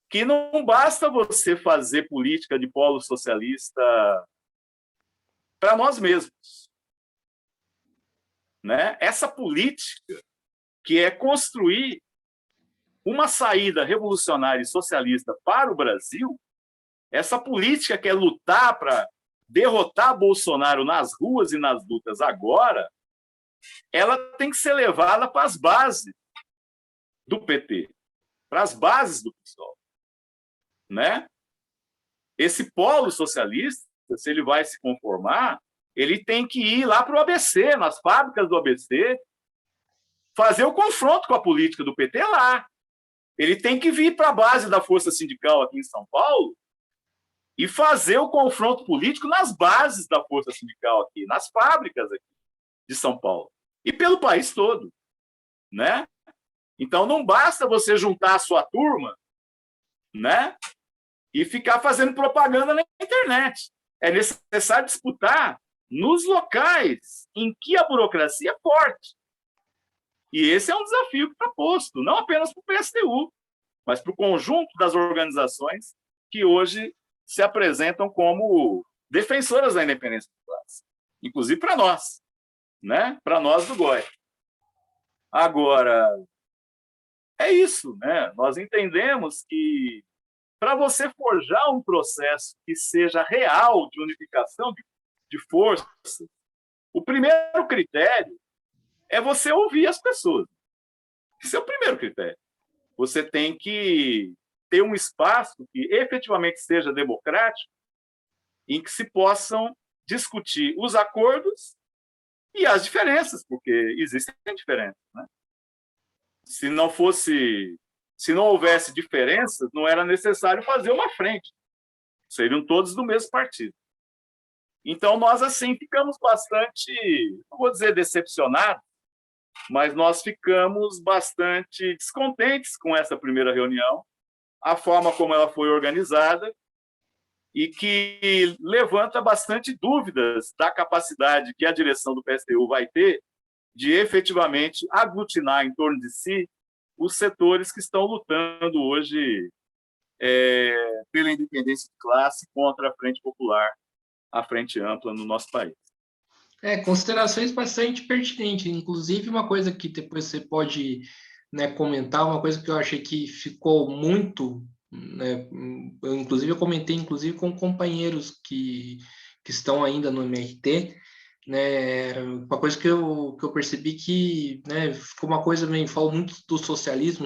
que não basta você fazer política de polo socialista para nós mesmos. Né? Essa política, que é construir uma saída revolucionária e socialista para o Brasil, essa política que é lutar para derrotar Bolsonaro nas ruas e nas lutas agora, ela tem que ser levada para as bases do PT, para as bases do PSOL. Né? Esse polo socialista, se ele vai se conformar, ele tem que ir lá para o ABC, nas fábricas do ABC, fazer o confronto com a política do PT lá. Ele tem que vir para a base da força sindical aqui em São Paulo e fazer o confronto político nas bases da força sindical aqui, nas fábricas aqui de São Paulo e pelo país todo, né? Então não basta você juntar a sua turma, né, e ficar fazendo propaganda na internet. É necessário disputar nos locais em que a burocracia é forte. E esse é um desafio que está posto, não apenas para o PSTU, mas para o conjunto das organizações que hoje se apresentam como defensoras da independência de classe, inclusive para nós, né? Para nós do GOI. Agora, é isso, né? Nós entendemos que para você forjar um processo que seja real de unificação de forças, o primeiro critério é você ouvir as pessoas. Esse é o primeiro critério. Você tem que ter um espaço que efetivamente seja democrático, em que se possam discutir os acordos e as diferenças, porque existem diferenças, né? Se não houvesse diferenças, não era necessário fazer uma frente. Seriam todos do mesmo partido. Então, nós, assim, ficamos bastante, não vou dizer decepcionados, mas nós ficamos bastante descontentes com essa primeira reunião, a forma como ela foi organizada, e que levanta bastante dúvidas da capacidade que a direção do PSTU vai ter de efetivamente aglutinar em torno de si os setores que estão lutando hoje pela independência de classe contra a Frente Popular, a Frente Ampla no nosso país. Considerações bastante pertinentes. Inclusive, uma coisa que depois você pode, né, comentar, uma coisa que eu achei que ficou muito, né, eu comentei com companheiros que estão ainda no MRT, né, uma coisa que eu percebi que, né, ficou uma coisa meio, falou muito do socialismo,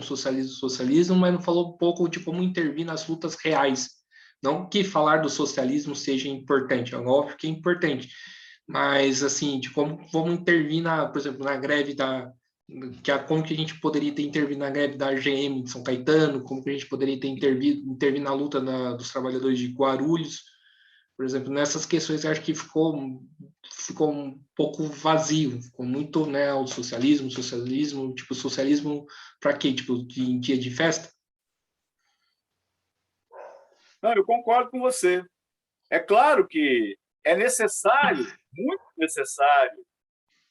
mas não falou um pouco de como intervir nas lutas reais. Não que falar do socialismo seja importante, é óbvio que é importante, mas assim, de como vamos intervir por exemplo, na greve como que a gente poderia ter intervido na greve da AGM de São Caetano, como que a gente poderia ter intervir na luta dos trabalhadores de Guarulhos, por exemplo, nessas questões eu acho que ficou um pouco vazio, ficou muito, né, o socialismo, tipo, socialismo para quê? Tipo, em dia de festa? Não, eu concordo com você. É claro que é necessário, muito necessário,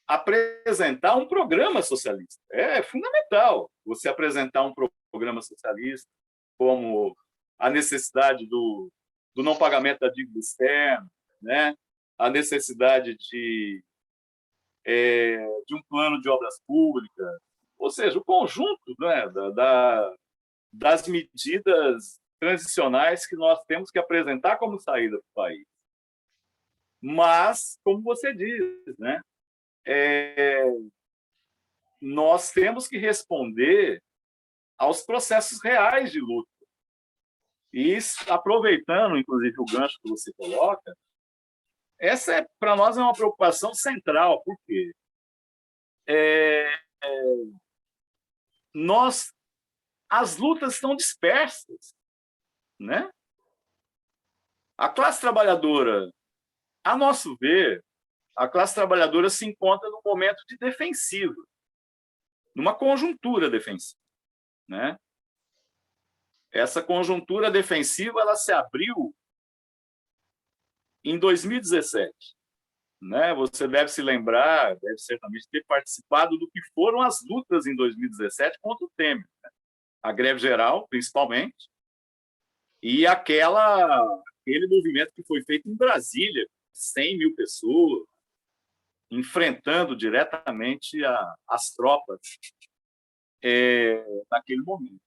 apresentar um programa socialista. É fundamental você apresentar um programa socialista, como a necessidade do não pagamento da dívida externa, né? A necessidade de um plano de obras públicas, ou seja, o conjunto, né, das medidas transicionais que nós temos que apresentar como saída para o país. Mas, como você diz, né, nós temos que responder aos processos reais de luta. E, aproveitando, inclusive, o gancho que você coloca, essa, para nós, é uma preocupação central, porque as lutas estão dispersas, né? A classe trabalhadora, a nosso ver, a classe trabalhadora se encontra num momento de defensiva, numa conjuntura defensiva, né? Essa conjuntura defensiva ela se abriu em 2017, né? Você deve se lembrar, deve certamente ter participado do que foram as lutas em 2017 contra o Temer, né? A greve geral, principalmente, e aquele movimento que foi feito em Brasília, 100 mil pessoas, enfrentando diretamente as tropas naquele momento.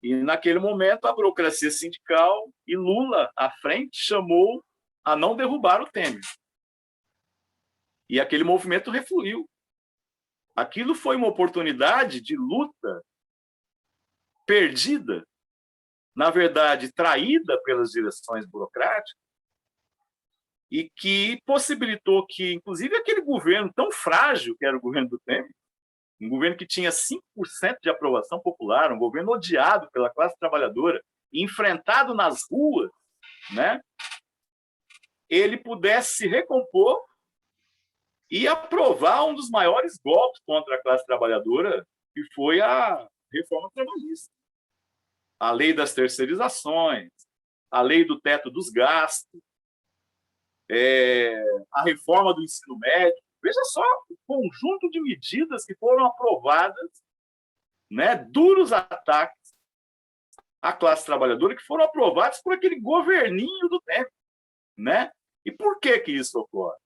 E, naquele momento, a burocracia sindical e Lula, à frente, chamou a não derrubar o Temer. E aquele movimento refluiu. Aquilo foi uma oportunidade de luta perdida, na verdade, traída pelas direções burocráticas, e que possibilitou que, inclusive, aquele governo tão frágil que era o governo do Temer, um governo que tinha 5% de aprovação popular, um governo odiado pela classe trabalhadora, enfrentado nas ruas né, ele pudesse se recompor e aprovar um dos maiores golpes contra a classe trabalhadora, que foi a reforma trabalhista. A lei das terceirizações, a lei do teto dos gastos, a reforma do ensino médio. Veja só o conjunto de medidas que foram aprovadas, né, duros ataques à classe trabalhadora, que foram aprovados por aquele governinho do tempo, né? E por que isso ocorre?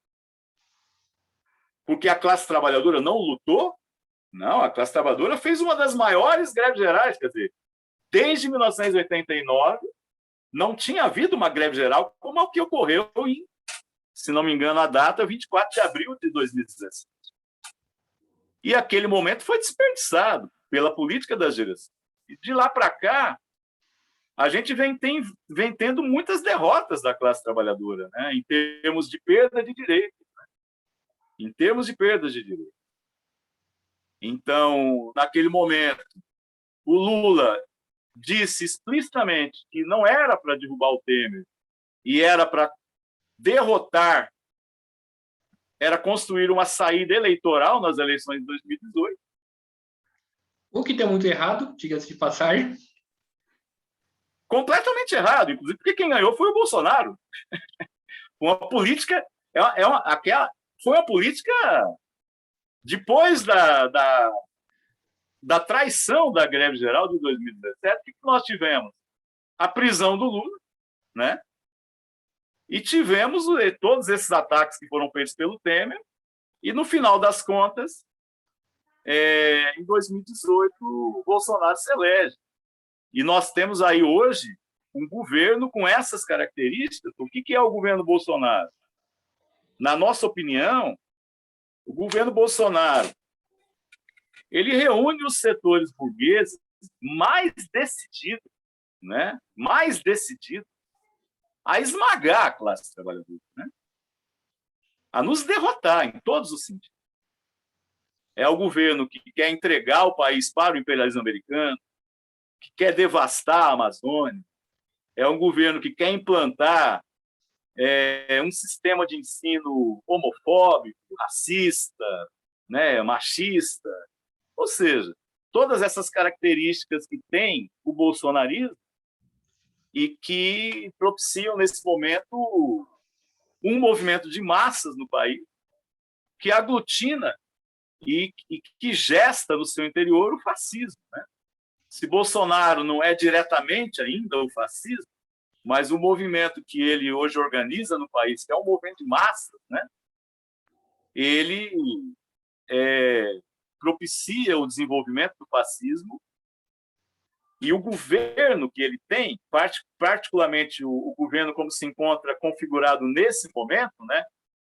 Porque a classe trabalhadora não lutou? Não, a classe trabalhadora fez uma das maiores greves gerais, quer dizer, desde 1989, não tinha havido uma greve geral como a que ocorreu em, se não me engano, a data 24 de abril de 2017. E aquele momento foi desperdiçado pela política das direções. E de lá para cá, a gente vem tendo muitas derrotas da classe trabalhadora, né, em termos de perda de direitos. Em termos de perda de direitos. Então, naquele momento, o Lula disse explicitamente que não era para derrubar o Temer, e era para derrotar, era construir uma saída eleitoral nas eleições de 2018. O que tem muito errado, diga-se de passagem. Completamente errado, inclusive porque quem ganhou foi o Bolsonaro. Uma política, foi uma política depois da traição da greve geral de 2017, que nós tivemos a prisão do Lula, né? E tivemos todos esses ataques que foram feitos pelo Temer, e no final das contas, em 2018, o Bolsonaro se elege. E nós temos aí hoje um governo com essas características. O que é o governo Bolsonaro? Na nossa opinião, o governo Bolsonaro, ele reúne os setores burgueses mais decididos, né? Mais decididos a esmagar a classe trabalhadora, né? A nos derrotar em todos os sentidos. É o governo que quer entregar o país para o imperialismo americano, que quer devastar a Amazônia, é um governo que quer implantar um sistema de ensino homofóbico, racista, né, machista. Ou seja, todas essas características que tem o bolsonarismo e que propiciam, nesse momento, um movimento de massas no país que aglutina e que gesta no seu interior o fascismo, né? Se Bolsonaro não é diretamente ainda o fascismo, mas o movimento que ele hoje organiza no país, que é um movimento de massas, né? Ele propicia o desenvolvimento do fascismo, e o governo que ele tem, particularmente o governo como se encontra configurado nesse momento, né,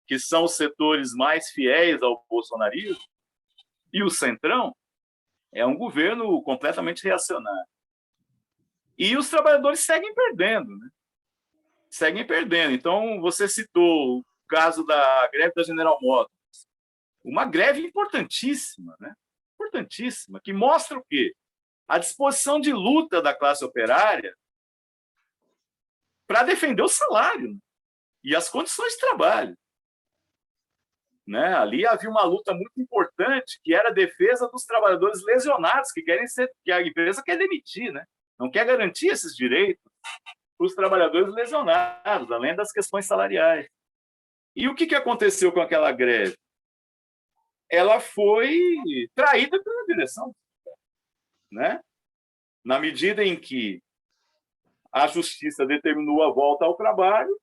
que são os setores mais fiéis ao bolsonarismo, e o Centrão, é um governo completamente reacionário. E os trabalhadores seguem perdendo, né? Seguem perdendo. Então, você citou o caso da greve da General Motors, uma greve importantíssima, né? Importantíssima, que mostra o quê? A disposição de luta da classe operária para defender o salário, né, e as condições de trabalho. Né? Ali havia uma luta muito importante, que era a defesa dos trabalhadores lesionados, que a empresa quer demitir, né? Não quer garantir esses direitos para os trabalhadores lesionados, além das questões salariais. E o que aconteceu com aquela greve? Ela foi traída pela direção, né? Na medida em que a justiça determinou a volta ao trabalho,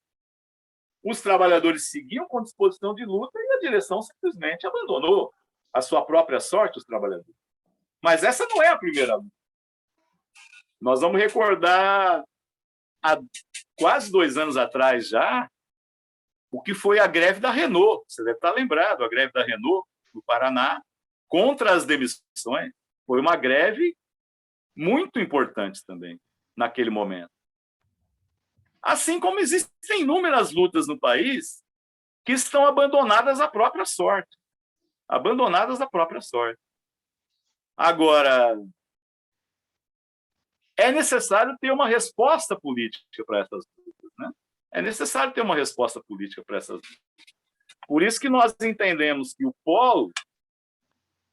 os trabalhadores seguiam com disposição de luta e a direção simplesmente abandonou a sua própria sorte, os trabalhadores. Mas essa não é a primeira luta. Nós vamos recordar, há quase 2 anos atrás já, o que foi a greve da Renault. Você deve estar lembrado, a greve da Renault, no Paraná, contra as demissões. Foi uma greve muito importante também, naquele momento. Assim como existem inúmeras lutas no país que estão abandonadas à própria sorte. Abandonadas à própria sorte. Agora, é necessário ter uma resposta política para essas lutas, né? É necessário ter uma resposta política para essas lutas. Por isso que nós entendemos que o polo,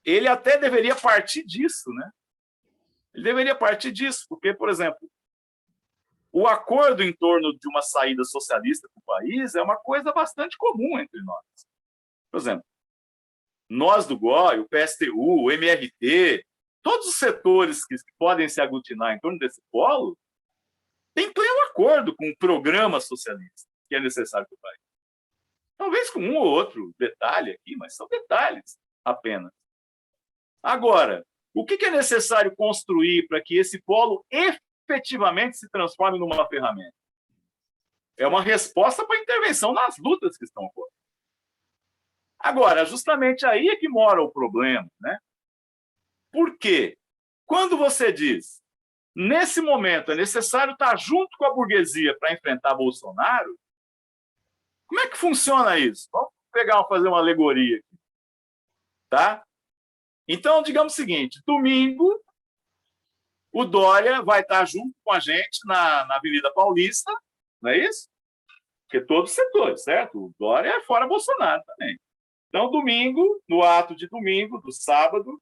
ele até deveria partir disso, né? Ele deveria partir disso, porque, por exemplo, o acordo em torno de uma saída socialista para o país é uma coisa bastante comum entre nós. Por exemplo, nós do GOI, o PSTU, o MRT, todos os setores que podem se aglutinar em torno desse polo têm pleno acordo com o programa socialista que é necessário para o país. Talvez com um ou outro detalhe aqui, mas são detalhes apenas. Agora, o que é necessário construir para que esse polo efetivamente se transforme numa ferramenta? É uma resposta para a intervenção nas lutas que estão ocorrendo. Agora, justamente aí é que mora o problema, né? Por quê? Quando você diz, nesse momento é necessário estar junto com a burguesia para enfrentar Bolsonaro, como é que funciona isso? Vamos fazer uma alegoria aqui, tá? Então, digamos o seguinte, domingo, o Dória vai estar junto com a gente na Avenida Paulista, não é isso? Porque todos os setores, certo? O Dória é fora Bolsonaro também. Então, domingo, no ato de domingo, do sábado,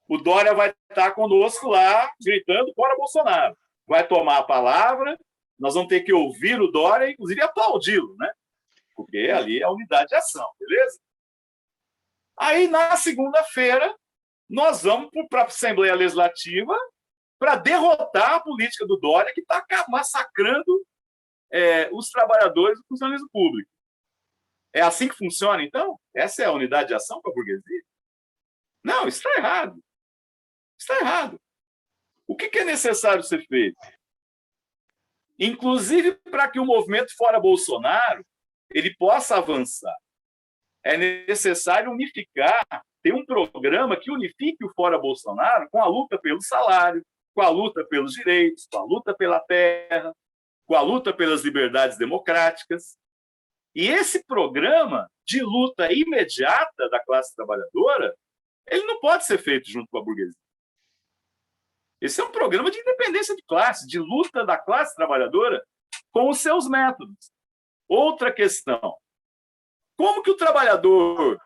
o Dória vai estar conosco lá, gritando fora Bolsonaro. Vai tomar a palavra, nós vamos ter que ouvir o Dória, inclusive aplaudi-lo, né? Porque ali é a unidade de ação, beleza? Aí, na segunda-feira, nós vamos para a Assembleia Legislativa para derrotar a política do Dória, que está massacrando os trabalhadores do funcionalismo público. É assim que funciona, então? Essa é a unidade de ação para a burguesia? Não, isso está errado. Está errado. O que é necessário ser feito? Inclusive, para que o movimento fora Bolsonaro ele possa avançar, é necessário unificar, ter um programa que unifique o fora Bolsonaro com a luta pelo salário, com a luta pelos direitos, com a luta pela terra, com a luta pelas liberdades democráticas. E esse programa de luta imediata da classe trabalhadora, ele não pode ser feito junto com a burguesia. Esse é um programa de independência de classe, de luta da classe trabalhadora com os seus métodos. Outra questão. Como que o trabalhador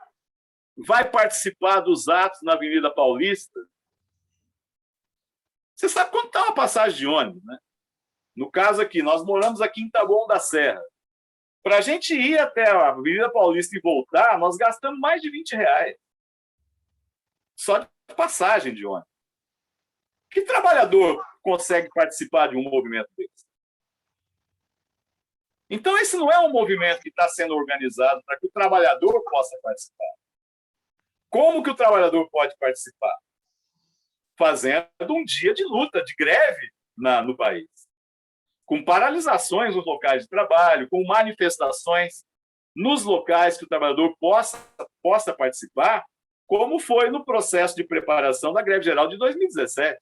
vai participar dos atos na Avenida Paulista? Você sabe quanto está uma passagem de ônibus, né? No caso aqui, nós moramos aqui em Taboão da Serra. Para a gente ir até a Avenida Paulista e voltar, nós gastamos mais de R$20. Só de passagem de ônibus. Que trabalhador consegue participar de um movimento desse? Então, esse não é um movimento que está sendo organizado para que o trabalhador possa participar. Como que o trabalhador pode participar? Fazendo um dia de luta, de greve no país. Com paralisações nos locais de trabalho, com manifestações nos locais que o trabalhador possa participar, como foi no processo de preparação da greve geral de 2017,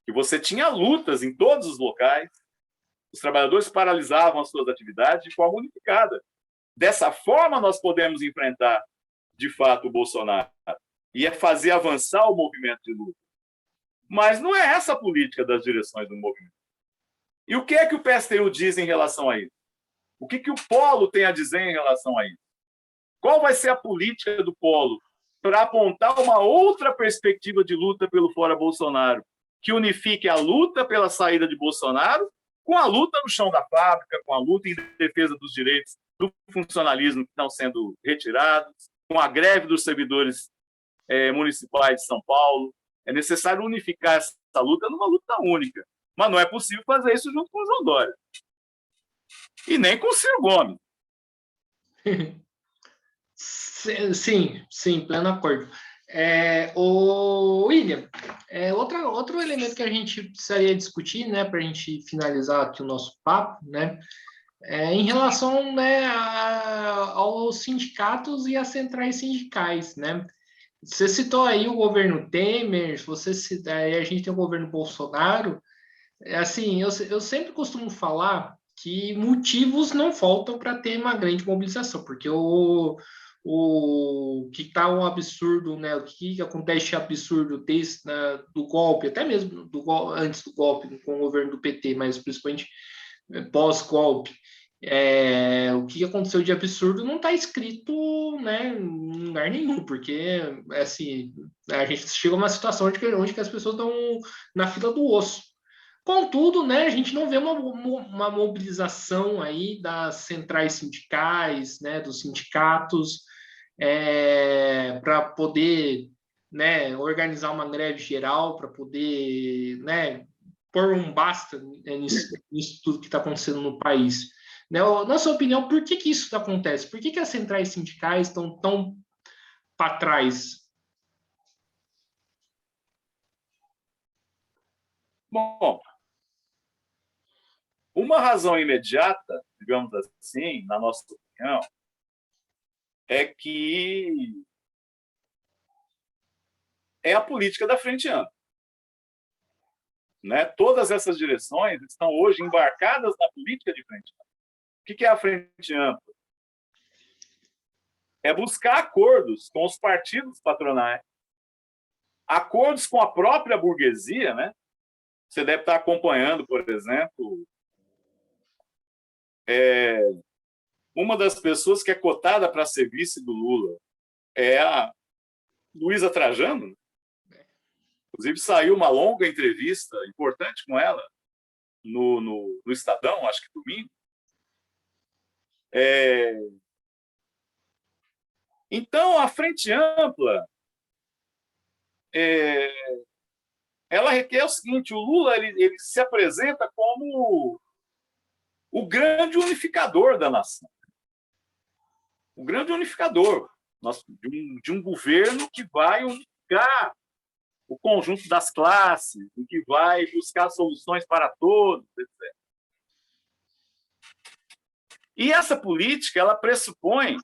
que você tinha lutas em todos os locais, os trabalhadores paralisavam as suas atividades de forma unificada. Dessa forma, nós podemos enfrentar, de fato, o Bolsonaro e fazer avançar o movimento de luta. Mas não é essa a política das direções do movimento. E o que é que o PSTU diz em relação a isso? O que o Polo tem a dizer em relação a isso? Qual vai ser a política do Polo para apontar uma outra perspectiva de luta pelo fora Bolsonaro, que unifique a luta pela saída de Bolsonaro com a luta no chão da fábrica, com a luta em defesa dos direitos do funcionalismo que estão sendo retirados, com a greve dos servidores municipais de São Paulo. É necessário unificar essa luta numa luta única. Mas não é possível fazer isso junto com o João Dória. E nem com o Ciro Gomes. Sim, pleno acordo. O William, outro elemento que a gente precisaria discutir, né, para a gente finalizar aqui o nosso papo, né, em relação, né, aos sindicatos e às centrais sindicais, né? Você citou aí o governo Temer, a gente tem o governo Bolsonaro. Assim, eu sempre costumo falar que motivos não faltam para ter uma grande mobilização, porque o que está um absurdo, né? O que acontece de absurdo desde do golpe, até mesmo antes do golpe com o governo do PT, mas principalmente pós-golpe, O que aconteceu de absurdo não está escrito, né, em lugar nenhum, porque assim, a gente chega a uma situação onde que as pessoas estão na fila do osso. Contudo, né, a gente não vê uma mobilização aí das centrais sindicais, né, dos sindicatos, para poder, né, organizar uma greve geral, para poder, né, pôr um basta, né, nisso tudo que está acontecendo no país. Né? Na sua opinião, por que isso acontece? Por que as centrais sindicais estão tão para trás? Bom, uma razão imediata, digamos assim, na nossa opinião, é que é a política da frente ampla. Né? Todas essas direções estão hoje embarcadas na política de frente ampla. O que é a frente ampla? É buscar acordos com os partidos patronais, acordos com a própria burguesia, né? Você deve estar acompanhando, por exemplo, uma das pessoas que é cotada para ser vice do Lula é a Luísa Trajano. Inclusive, saiu uma longa entrevista importante com ela no Estadão, acho que domingo. Então, a Frente Ampla ela requer o seguinte: o Lula ele se apresenta como o grande unificador da nação. O grande unificador de um governo que vai unificar o conjunto das classes, que vai buscar soluções para todos, etc. E essa política, ela pressupõe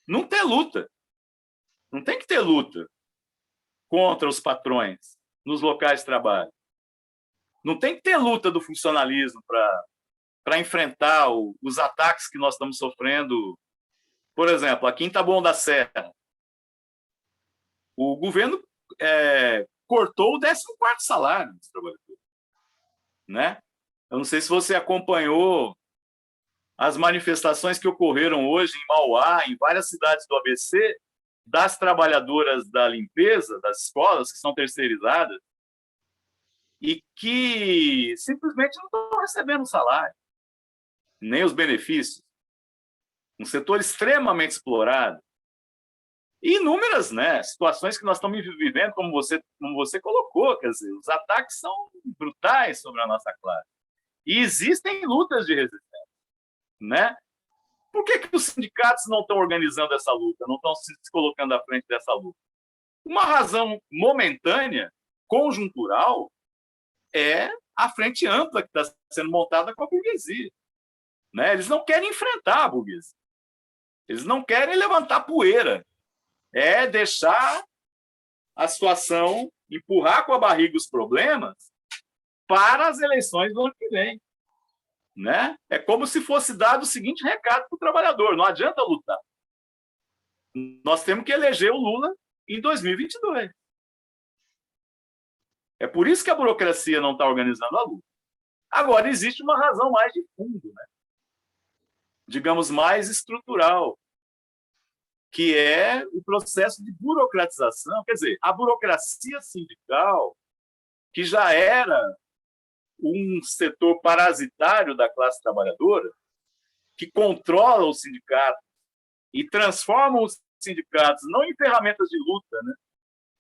não ter luta. Não tem que ter luta contra os patrões nos locais de trabalho. Não tem que ter luta do funcionalismo para enfrentar os ataques que nós estamos sofrendo. Por exemplo, aqui em Taboão da Serra, o governo cortou o 14º salário dos trabalhadores. Né? Eu não sei se você acompanhou as manifestações que ocorreram hoje em Mauá, em várias cidades do ABC, das trabalhadoras da limpeza, das escolas que são terceirizadas, e que simplesmente não estão recebendo salário, nem os benefícios. Um setor extremamente explorado. E inúmeras, né, situações que nós estamos vivendo, como você colocou, quer dizer, os ataques são brutais sobre a nossa classe. E existem lutas de resistência. Né? Por que os sindicatos não estão organizando essa luta, não estão se colocando à frente dessa luta? Uma razão momentânea, conjuntural, é a frente ampla que está sendo montada com a burguesia. Né? Eles não querem enfrentar a burguesia. Eles não querem levantar poeira. É deixar a situação, empurrar com a barriga os problemas para as eleições do ano que vem. Né? É como se fosse dado o seguinte recado para o trabalhador: não adianta lutar. Nós temos que eleger o Lula em 2022. É por isso que a burocracia não está organizando a luta. Agora, existe uma razão mais de fundo, né? Digamos, mais estrutural, que é o processo de burocratização. Quer dizer, a burocracia sindical, que já era um setor parasitário da classe trabalhadora, que controla o sindicato e transforma os sindicatos não em ferramentas de luta, né,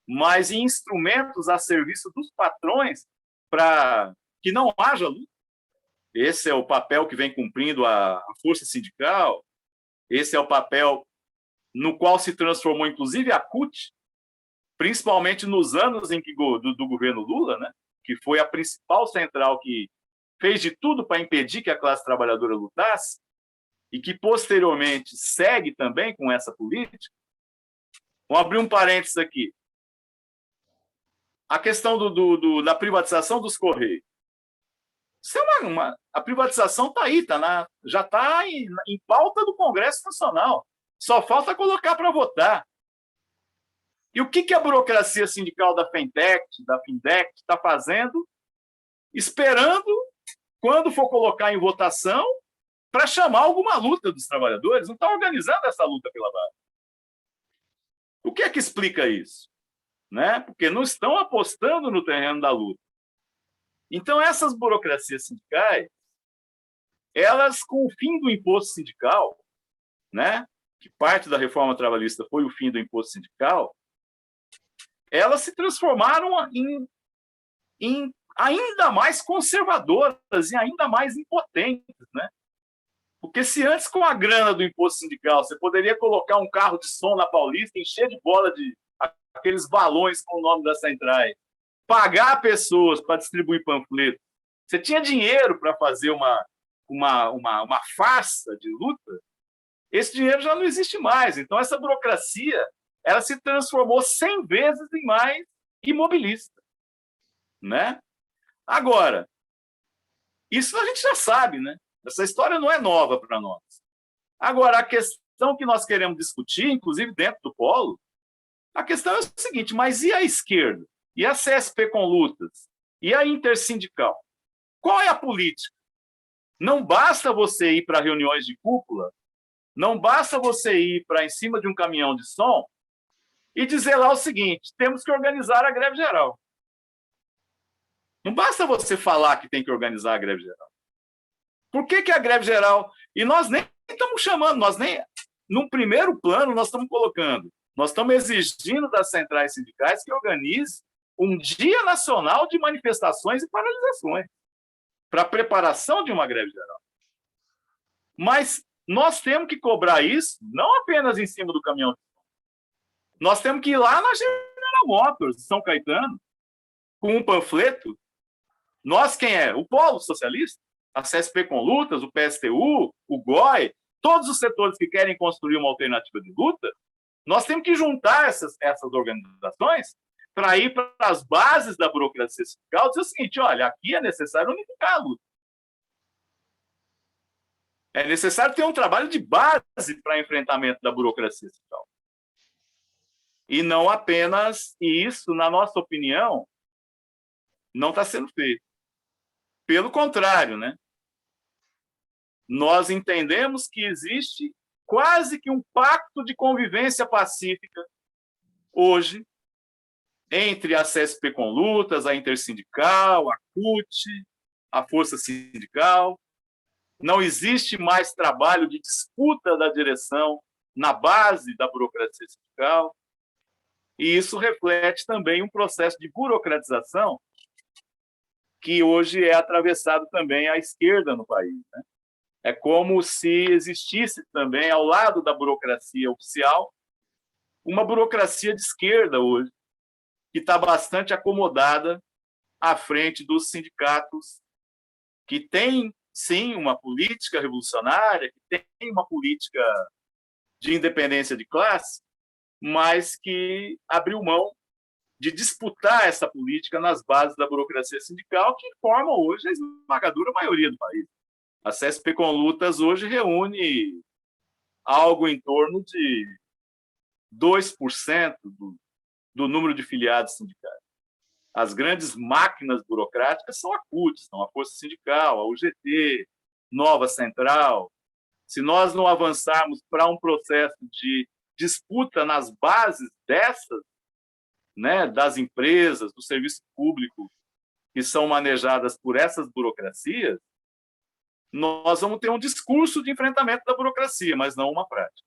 mas em instrumentos a serviço dos patrões para que não haja luta. Esse é o papel que vem cumprindo a força sindical, esse é o papel no qual se transformou, inclusive, a CUT, principalmente nos anos em que do governo Lula, né, que foi a principal central que fez de tudo para impedir que a classe trabalhadora lutasse, e que posteriormente segue também com essa política. Vamos abrir um parênteses aqui. A questão da privatização dos Correios. Isso é a privatização está aí, já está em pauta do Congresso Nacional. Só falta colocar para votar. E o que a burocracia sindical da FENTEC, da FINDEC, está fazendo? Esperando quando for colocar em votação, para chamar alguma luta dos trabalhadores, não está organizando essa luta pela base. O que é que explica isso? Né? Porque não estão apostando no terreno da luta. Então, essas burocracias sindicais, elas, com o fim do imposto sindical, né, que parte da reforma trabalhista foi o fim do imposto sindical, elas se transformaram em ainda mais conservadoras e ainda mais impotentes, né? Porque se antes, com a grana do imposto sindical, você poderia colocar um carro de som na Paulista, encher de bola de aqueles balões com o nome das centrais, pagar pessoas para distribuir panfletos, você tinha dinheiro para fazer uma farsa de luta, esse dinheiro já não existe mais. Então, essa burocracia, ela se transformou 100 vezes em mais imobilista, né? Agora, isso a gente já sabe, né? Essa história não é nova para nós. Agora, a questão que nós queremos discutir, inclusive dentro do Polo, a questão é o seguinte: mas e a esquerda? E a CSP com lutas? E a intersindical? Qual é a política? Não basta você ir para reuniões de cúpula, não basta você ir para em cima de um caminhão de som e dizer lá o seguinte: temos que organizar a greve geral. Não basta você falar que tem que organizar a greve geral. Por que a greve geral? E nós nem estamos chamando, nós nem, num primeiro plano, nós estamos colocando, nós estamos exigindo das centrais sindicais que organize um dia nacional de manifestações e paralisações para a preparação de uma greve geral. Mas nós temos que cobrar isso não apenas em cima do caminhão. Nós temos que ir lá na General Motors de São Caetano com um panfleto. Nós quem é? O Polo Socialista? A CSP com lutas, o PSTU, o GOI, todos os setores que querem construir uma alternativa de luta, nós temos que juntar essas organizações para ir para as bases da burocracia sindical e dizer o seguinte: olha, aqui é necessário unificar a luta. É necessário ter um trabalho de base para enfrentamento da burocracia sindical. E não apenas, e isso, na nossa opinião, não está sendo feito. Pelo contrário, né? Nós entendemos que existe quase que um pacto de convivência pacífica hoje entre a CSP com lutas, a Intersindical, a CUT, a Força Sindical. Não existe mais trabalho de disputa da direção na base da burocracia sindical. E isso reflete também um processo de burocratização que hoje é atravessado também à esquerda no país, né? É como se existisse também, ao lado da burocracia oficial, uma burocracia de esquerda hoje, que está bastante acomodada à frente dos sindicatos, que tem, sim, uma política revolucionária, que tem uma política de independência de classe, mas que abriu mão de disputar essa política nas bases da burocracia sindical, que forma hoje a esmagadora maioria do país. A CSP com lutas hoje reúne algo em torno de 2% do número de filiados sindicais. As grandes máquinas burocráticas são a CUT, são a Força Sindical, a UGT, Nova Central. Se nós não avançarmos para um processo de disputa nas bases dessas, né, das empresas, do serviço público, que são manejadas por essas burocracias, nós vamos ter um discurso de enfrentamento da burocracia, mas não uma prática.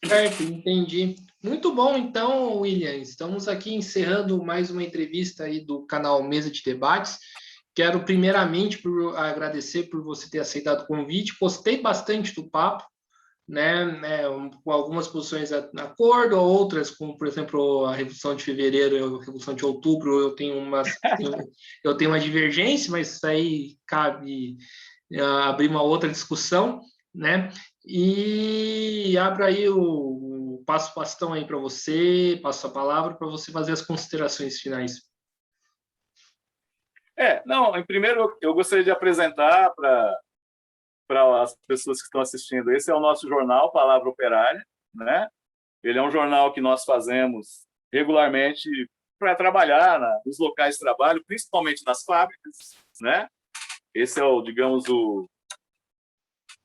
Certo, entendi. Muito bom, então, William. Estamos aqui encerrando mais uma entrevista aí do canal Mesa de Debates. Quero, primeiramente, agradecer por você ter aceitado o convite. Gostei bastante do papo, né, com algumas posições na acordo, outras, como, por exemplo, a Revolução de Fevereiro, a Revolução de Outubro, eu tenho uma divergência, mas isso aí cabe abrir uma outra discussão, né? E abro aí passo o bastão aí para você, passo a palavra para você fazer as considerações finais. Não, primeiro eu gostaria de apresentar para as pessoas que estão assistindo. Esse é o nosso jornal, Palavra Operária, né? Ele é um jornal que nós fazemos regularmente para trabalhar nos locais de trabalho, principalmente nas fábricas, né? Esse é o, digamos,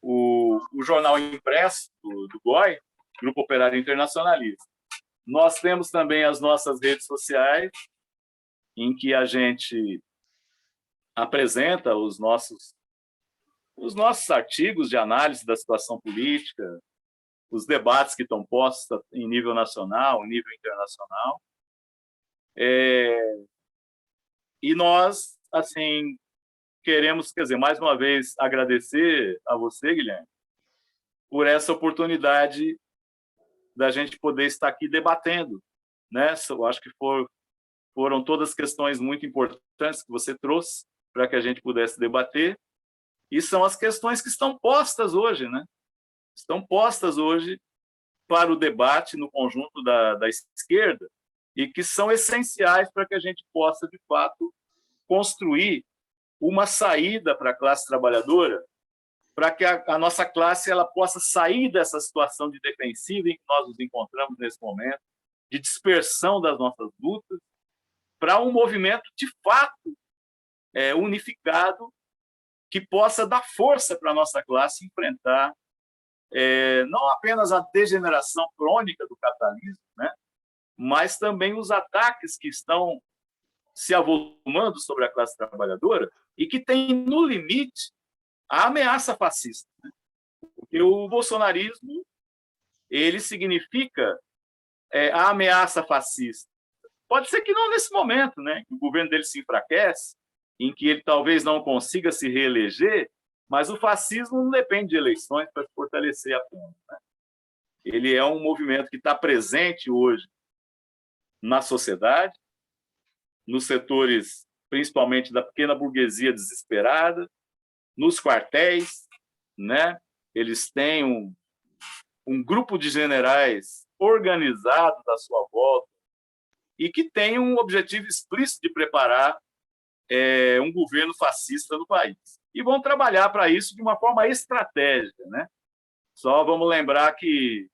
o jornal impresso do GOI, Grupo Operário Internacionalista. Nós temos também as nossas redes sociais, em que a gente apresenta os nossos artigos de análise da situação política, os debates que estão postos em nível nacional, em nível internacional. E nós, assim, queremos, quer dizer, mais uma vez, agradecer a você, Guilherme, por essa oportunidade da gente poder estar aqui debatendo, né? Eu acho que foram todas questões muito importantes que você trouxe para que a gente pudesse debater, e são as questões que estão postas hoje, né? Estão postas hoje para o debate no conjunto da esquerda e que são essenciais para que a gente possa, de fato, construir uma saída para a classe trabalhadora, para que a nossa classe ela possa sair dessa situação de defensiva em que nós nos encontramos nesse momento, de dispersão das nossas lutas, para um movimento, de fato, unificado, que possa dar força para a nossa classe enfrentar não apenas a degeneração crônica do capitalismo, né, mas também os ataques que estão se avolumando sobre a classe trabalhadora e que tem no limite a ameaça fascista, né? Porque o bolsonarismo ele significa a ameaça fascista. Pode ser que não nesse momento, né? Que o governo dele se enfraquece, em que ele talvez não consiga se reeleger, mas o fascismo não depende de eleições para se fortalecer apenas, né? Ele é um movimento que está presente hoje na sociedade, nos setores, principalmente da pequena burguesia desesperada, nos quartéis, né? Eles têm um grupo de generais organizados à sua volta e que tem um objetivo explícito de preparar um governo fascista no país. E vão trabalhar para isso de uma forma estratégica, né? Só vamos lembrar que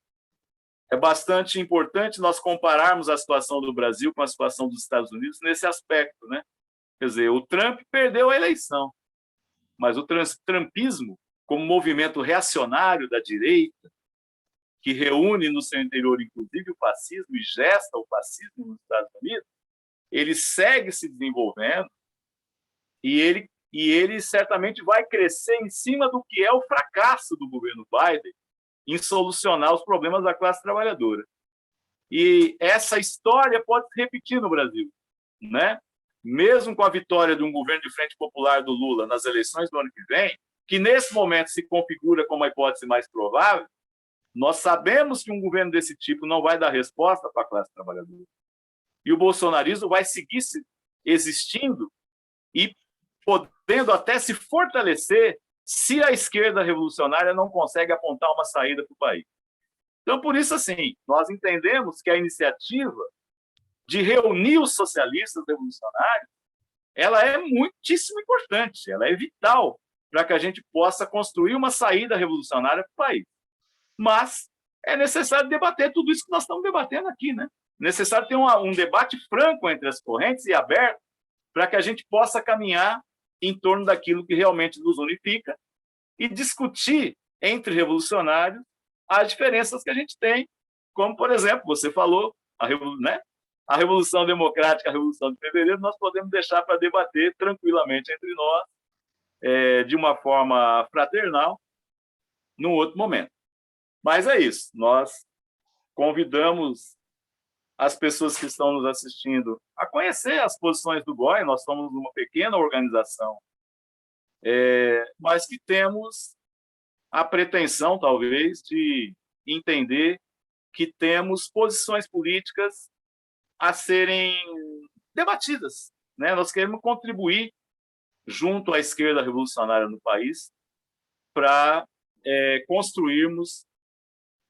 é bastante importante nós compararmos a situação do Brasil com a situação dos Estados Unidos nesse aspecto, né? Quer dizer, o Trump perdeu a eleição, mas o trumpismo, como movimento reacionário da direita, que reúne no seu interior, inclusive, o fascismo e gesta o fascismo nos Estados Unidos, ele segue se desenvolvendo e ele certamente vai crescer em cima do que é o fracasso do governo Biden em solucionar os problemas da classe trabalhadora. E essa história pode se repetir no Brasil, né? Mesmo com a vitória de um governo de frente popular do Lula nas eleições do ano que vem, que nesse momento se configura como a hipótese mais provável, nós sabemos que um governo desse tipo não vai dar resposta para a classe trabalhadora. E o bolsonarismo vai seguir existindo e podendo até se fortalecer se a esquerda revolucionária não consegue apontar uma saída para o país. Então, por isso, assim, nós entendemos que a iniciativa de reunir os socialistas revolucionários, ela é muitíssimo importante, ela é vital para que a gente possa construir uma saída revolucionária para o país. Mas é necessário debater tudo isso que nós estamos debatendo aqui, né? É necessário ter um debate franco entre as correntes e aberto para que a gente possa caminhar em torno daquilo que realmente nos unifica e discutir entre revolucionários as diferenças que a gente tem, como, por exemplo, você falou, a Revolução Democrática, a Revolução de Fevereiro, nós podemos deixar para debater tranquilamente entre nós, de uma forma fraternal, num outro momento. Mas é isso, nós convidamos as pessoas que estão nos assistindo a conhecer as posições do GOI. Nós somos uma pequena organização, mas que temos a pretensão, talvez, de entender que temos posições políticas a serem debatidas, né? Nós queremos contribuir junto à esquerda revolucionária no país para construirmos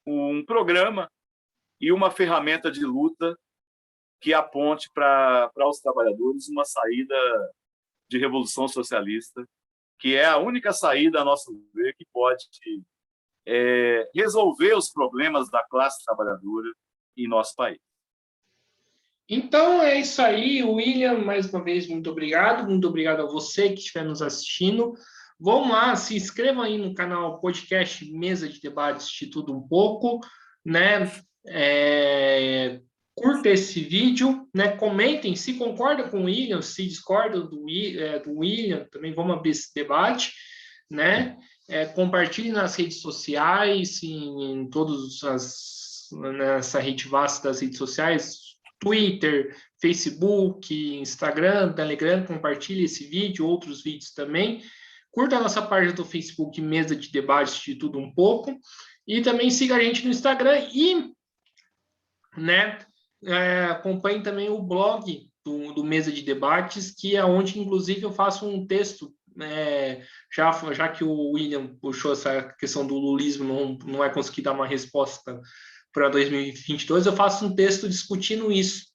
um programa e uma ferramenta de luta que aponte para os trabalhadores uma saída de revolução socialista, que é a única saída, a nosso ver, que pode resolver os problemas da classe trabalhadora em nosso país. Então é isso aí, William, mais uma vez, muito obrigado a você que estiver nos assistindo. Vamos lá, se inscrevam aí no canal podcast Mesa de Debates de Tudo Um Pouco, né? Curta esse vídeo, né? Comentem se concorda com o William, se discorda do William, também vamos abrir esse debate, né? Compartilhe nas redes sociais, em todas nessa rede vasta das redes sociais, Twitter, Facebook, Instagram, Telegram, compartilhe esse vídeo, outros vídeos também. Curta a nossa página do Facebook, Mesa de Debates de Tudo Um Pouco. E também siga a gente no Instagram e, né, acompanhe também o blog do Mesa de Debates, que é onde, inclusive, eu faço um texto, já que o William puxou essa questão do lulismo, não vai conseguir dar uma resposta para 2022, eu faço um texto discutindo isso.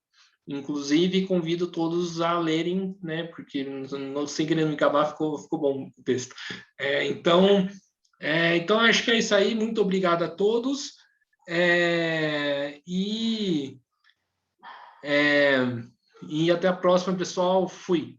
Inclusive, convido todos a lerem, né, porque não sei querendo me acabar, ficou bom o texto. Então, acho que é isso aí. Muito obrigado a todos. E até a próxima, pessoal. Fui.